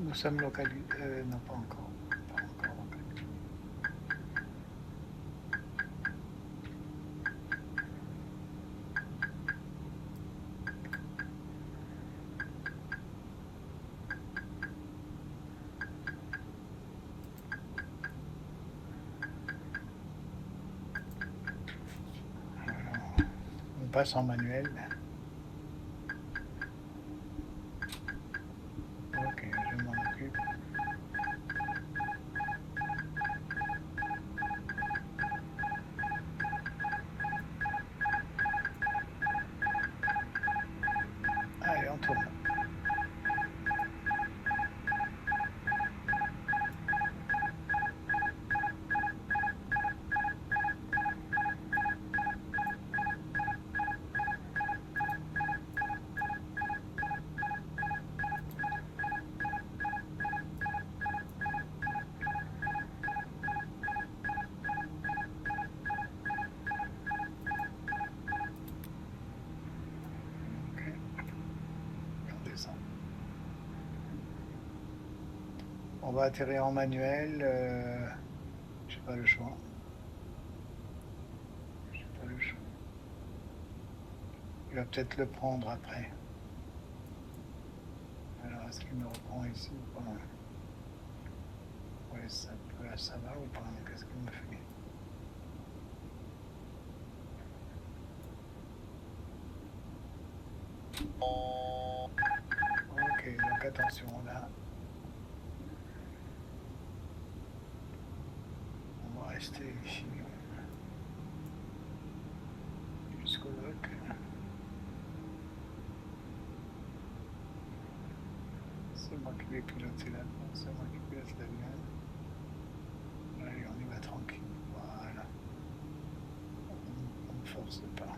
Nous sommes localisés. Non, pas encore. Pas encore localisés. On passe en manuel. Ok, je m'en occupe. Allez, on tourne. On va atterrir en manuel. J'ai pas le choix. J'ai pas le choix. Il va peut-être le prendre après. Alors, est-ce qu'il me reprend ici ou pas? Ouais, ça va ou pas? Qu'est-ce qu'il me fait? Ok, donc attention là. On va rester ici jusqu'au lock. C'est moi qui vais piloter là, c'est moi qui pilote l'avion. Allez, on y va tranquille. Voilà. On ne force pas.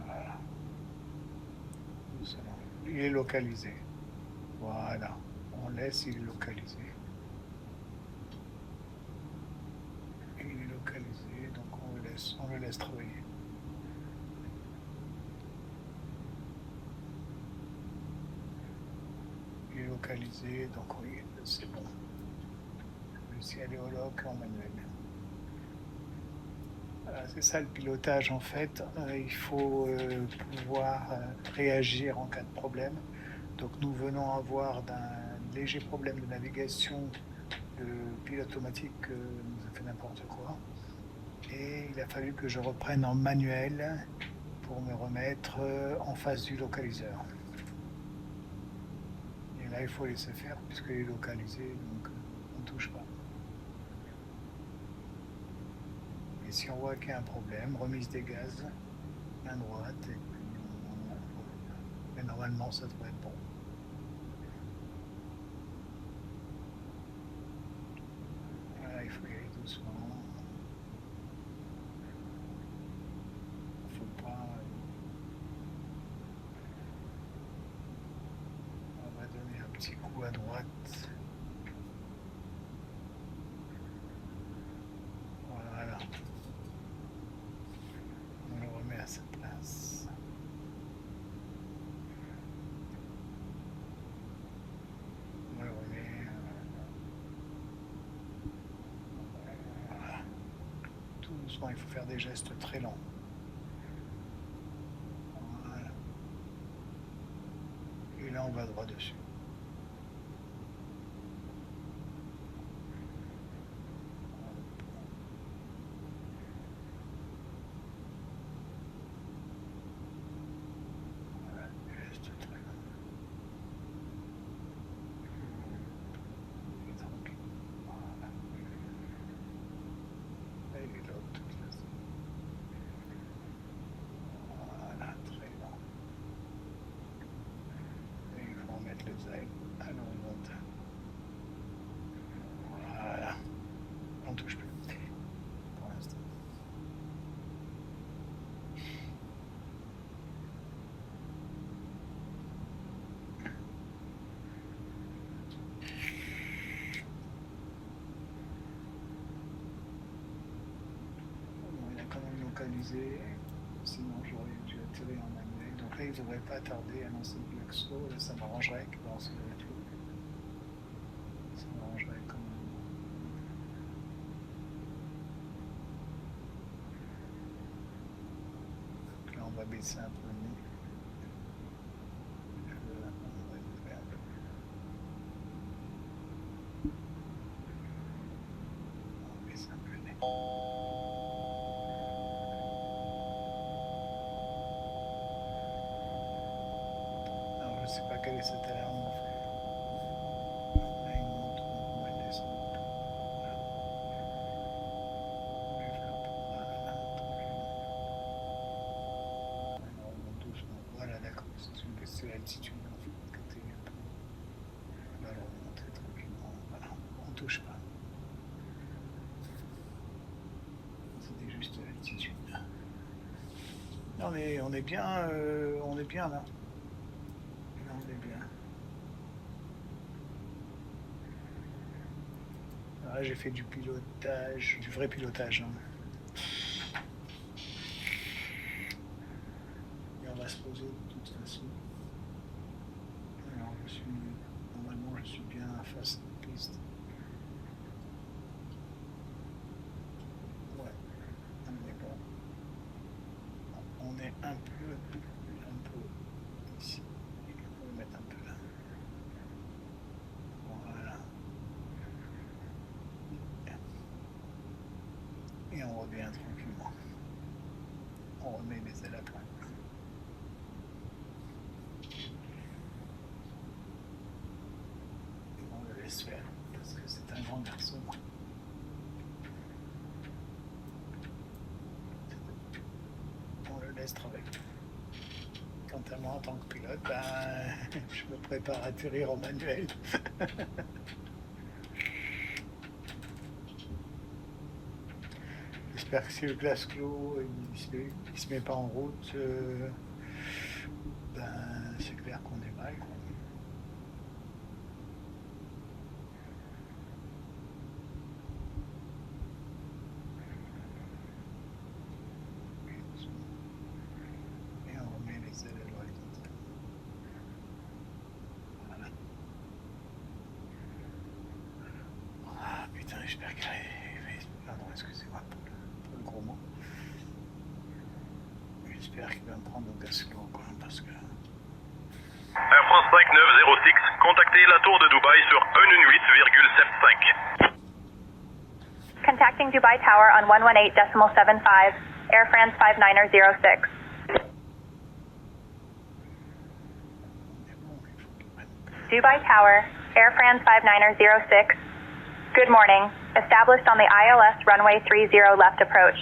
Voilà. Doucement. Il est localisé. Voilà. On laisse, il est localisé. Il est localisé, donc on le laisse travailler. Il est localisé, donc oui, c'est bon. Ici, aller au lock en manuel. Voilà, c'est ça le pilotage en fait. Il faut pouvoir réagir en cas de problème. Donc nous venons avoir d'un léger problème de navigation. Le pilote automatique nous a fait n'importe quoi. Et il a fallu que je reprenne en manuel pour me remettre en face du localiseur. Et là, il faut laisser faire puisqu'il est localisé, donc on ne touche pas. Et si on voit qu'il y a un problème, remise des gaz, main droite, et puis mais normalement ça devrait être bon. Voilà, il faut y aller doucement. Il ne faut pas. On va donner un petit coup à droite. Voilà. On le remet à sa place. On le remet. Voilà. Tout doucement, il faut faire des gestes très lents. Voilà. Et là, on va droit dessus. Voilà, on ne touche plus pour l'instant. Bon, il a quand même localisé, sinon j'aurais dû atterrir en manuel. Donc là, il ne devrait pas tarder à lancer le klaxon. Là, ça m'arrangerait qu'il lance le voiture. Ça m'arrangerait quand même. Donc là, on va baisser un peu le nez. On va le faire un peu. On baisse un peu le nez. Alors, je ne sais pas quelle est cette alarme en fait. Là, il monte, on va le descendre. Voilà. On va faire voilà, tranquillement. Alors, on monte doucement. Voilà, d'accord. C'est l'altitude en fait. Côté un peu. On va le remonter tranquillement. Voilà, on ne touche pas. C'était juste l'altitude. Non, mais on est bien là. Là, on est bien. Là, j'ai fait du pilotage, du vrai pilotage. Et on va se poser de toute façon. je suis bien face à la piste. Ouais, on est bon. On est un peu ici. On va mettre un peu là. Voilà. Et on revient tranquillement. On remet les ailes à plat. Et on le laisse faire parce que c'est un grand garçon. On le laisse travailler. Quant à moi en tant que pilote, je me prépare à atterrir en manuel. J'espère que si le glace clos il se met pas en route, c'est clair qu'on est mal, quoi. Et on remet les ailes à l'horizontal. Voilà. Ah putain, j'espère qu'il va... Pardon, excusez-moi pour le gros mot. J'espère qu'il va me prendre au gaslo, quoi, parce que... Air France 5906, contactez la tour de Dubaï sur 118,75. Contacting Dubai Tower on 118.75, Air France 5906. Dubai Tower, Air France 5906. Good morning. Established on the ILS runway 30 left approach.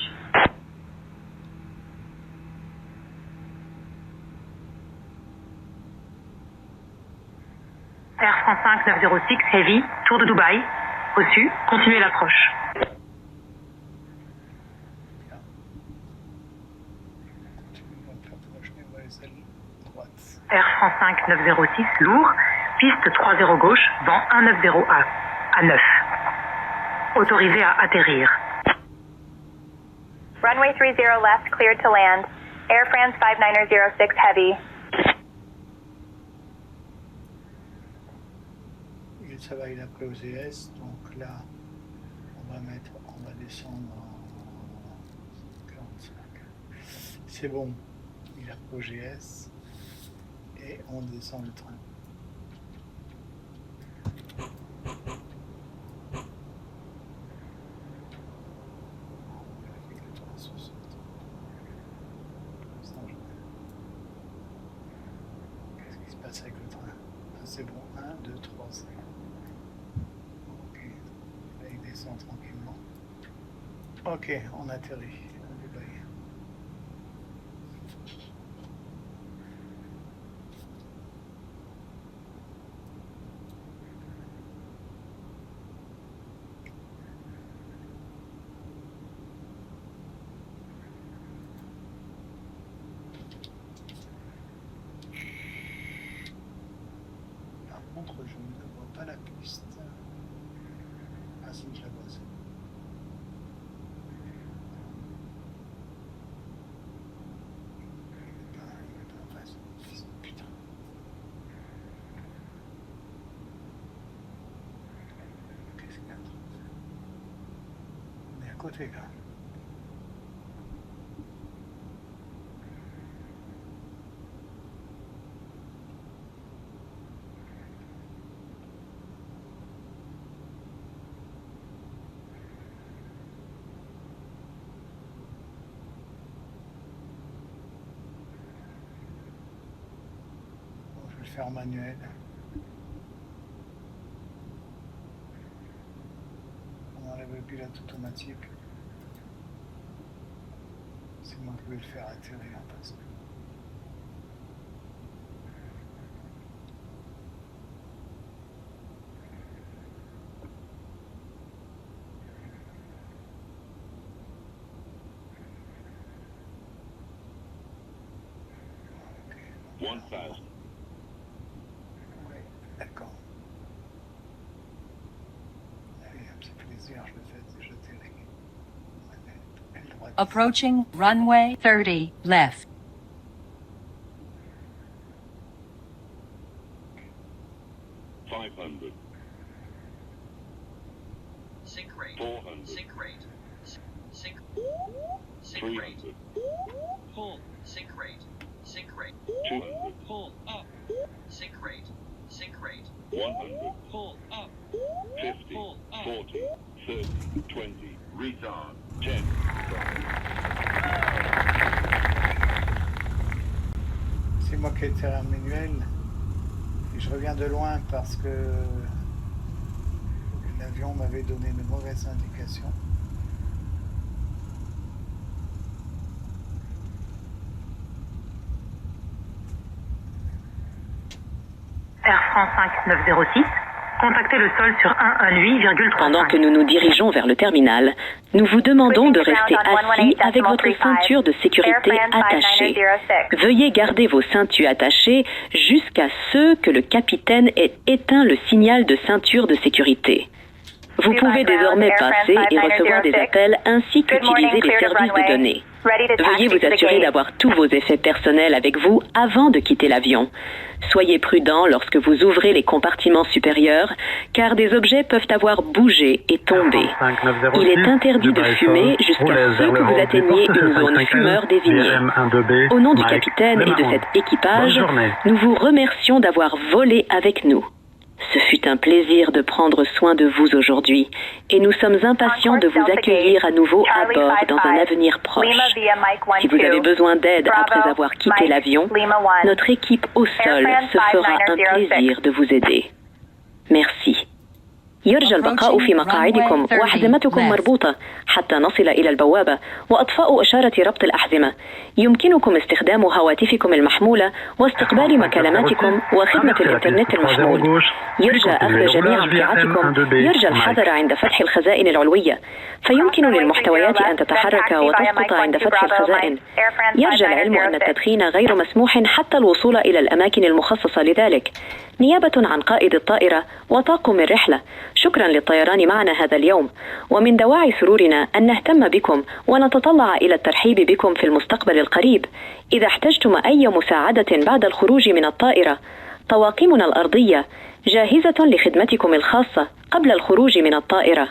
Air France 5906 Heavy, tour de Dubaï. Reçu, continuez l'approche. Air France 5906 lourd, piste 30 gauche, vent 190 à 9. Autorisé à atterrir. Runway 30 left, cleared to land. Air France 5906 Heavy. Ça va, il a pris aux ES, donc là, on va descendre en 45. C'est bon, il a pris au GS et on descend le train. Qu'est-ce qui se passe avec le train? C'est bon, 1, 2, 3, 5. Là, il descend tranquillement. Ok, on atterrit à Dubaï. Par contre, je ne vois pas la piste. Ah si, je la vois, c'est bon. Il est pas en face. Putain. Qu'est-ce qu'il y a? On est à côté, là. Je vais le faire en manuel. On enlève le pilote automatique. C'est moi qui vais le faire atterrir parce que... Okay. 1000. Oui, d'accord. Allez, un petit plaisir, je le fais, je t'ai Approaching runway 30 left. 500. Sink rate. 400. Sink rate. Sink. Sink 300. rate. Pull. Sink rate. Sink rate. 200. Pull up. Sink rate. Sink rate. 100. Pull up. 50. Pull up. 40. 30. 20. Retard. 10. C'est moi qui ai tiré un manuel. Et je reviens de loin parce que l'avion m'avait donné de mauvaises indications. Air France 5906, contactez le sol sur 118,35. Pendant que nous nous dirigeons vers le terminal, nous vous demandons de rester assis avec votre ceinture de sécurité attachée. Veuillez garder vos ceintures attachées jusqu'à ce que le capitaine ait éteint le signal de ceinture de sécurité. Vous pouvez désormais passer et recevoir des appels ainsi qu'utiliser les services de données. Veuillez vous assurer d'avoir tous vos effets personnels avec vous avant de quitter l'avion. Soyez prudent lorsque vous ouvrez les compartiments supérieurs, car des objets peuvent avoir bougé et tombé. Il est interdit de fumer jusqu'à ce que vous atteigniez une zone fumeur désignée. Au nom du capitaine et de cet équipage, nous vous remercions d'avoir volé avec nous. Ce fut un plaisir de prendre soin de vous aujourd'hui et nous sommes impatients de vous accueillir à nouveau à bord dans un avenir proche. Si vous avez besoin d'aide après avoir quitté l'avion, notre équipe au sol se fera un plaisir de vous aider. Merci. يرجى البقاء في مقاعدكم وأحزمتكم مربوطة حتى نصل إلى البوابة وأطفاء إشارة ربط الأحزمة. يمكنكم استخدام هواتفكم المحمولة واستقبال مكالماتكم وخدمة الإنترنت المحمول. يرجى أخذ جميع أمتعتكم. يرجى الحذر عند فتح الخزائن العلوية، فيمكن للمحتويات أن تتحرك وتسقط عند فتح الخزائن. يرجى العلم أن التدخين غير مسموح حتى الوصول إلى الأماكن المخصصة لذلك. نيابة عن قائد الطائرة وطاقم الرحلة، شكرا للطيران معنا هذا اليوم، ومن دواعي سرورنا أن نهتم بكم ونتطلع إلى الترحيب بكم في المستقبل القريب. إذا احتجتم أي مساعدة بعد الخروج من الطائرة، طواقمنا الأرضية جاهزة لخدمتكم الخاصة قبل الخروج من الطائرة.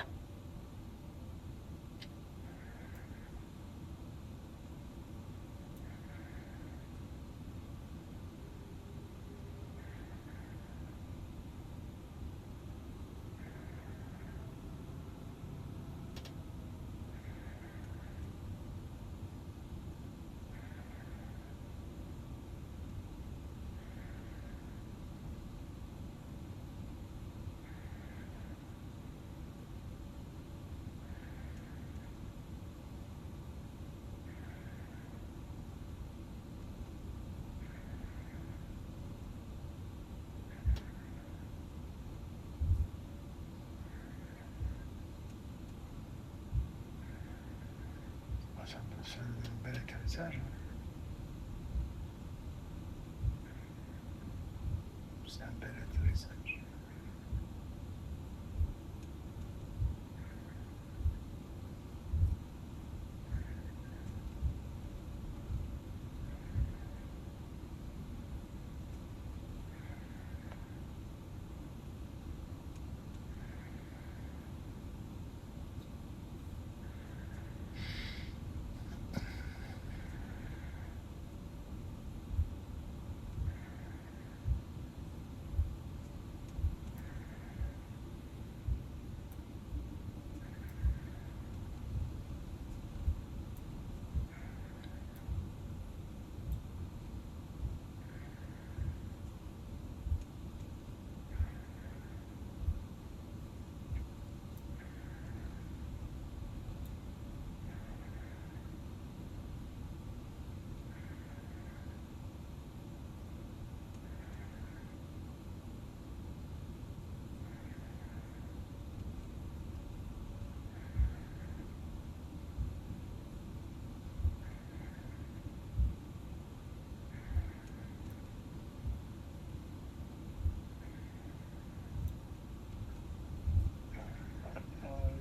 C'est un bel atterrissage. C'est un bel atterrissage.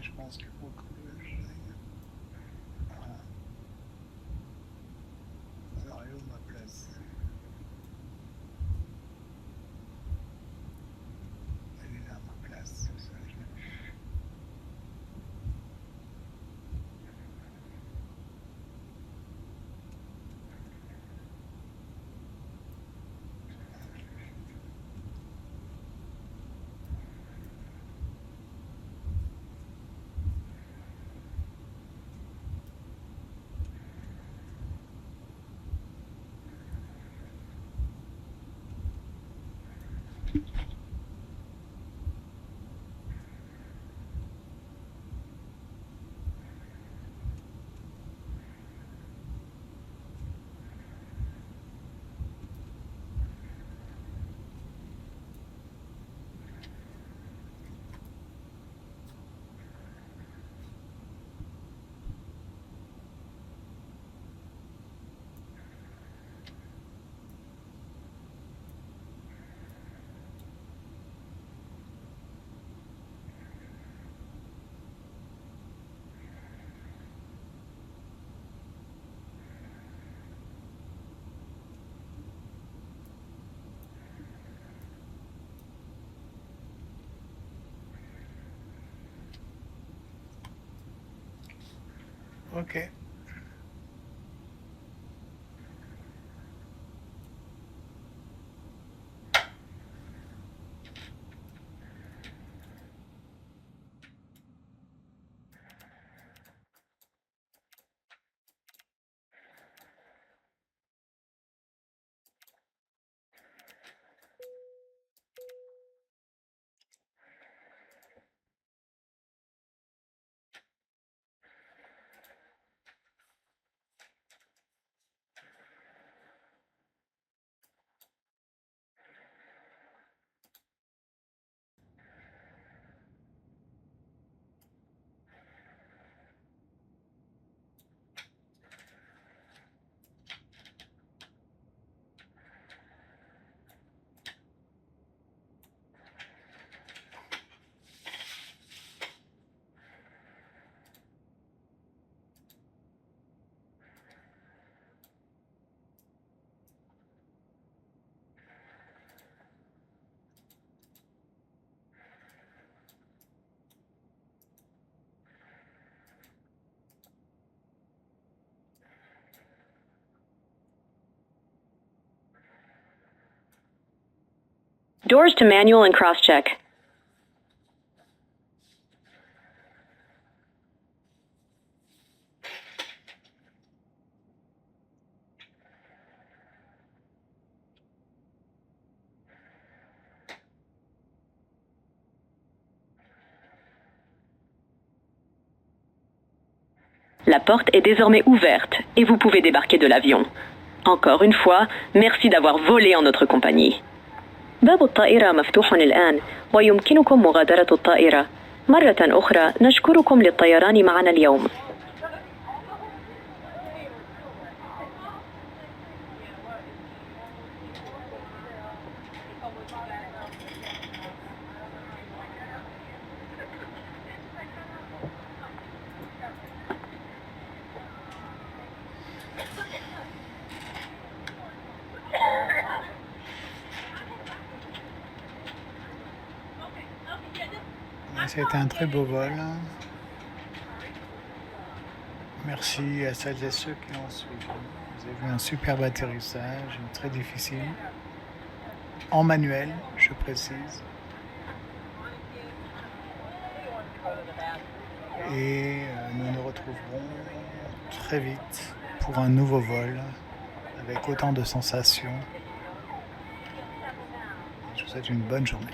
Je pense qu'il faut que j'aille. Mario ma place. Ok. Doors to manual and cross-check. La porte est désormais ouverte et vous pouvez débarquer de l'avion. Encore une fois, merci d'avoir volé en notre compagnie. باب الطائرة مفتوح الآن ويمكنكم مغادرة الطائرة. مرة أخرى نشكركم للطيران معنا اليوم. C'était un très beau vol. Merci à celles et ceux qui ont suivi. Vous avez vu un superbe atterrissage, très difficile. En manuel, je précise. Et nous nous retrouverons très vite pour un nouveau vol avec autant de sensations. Je vous souhaite une bonne journée.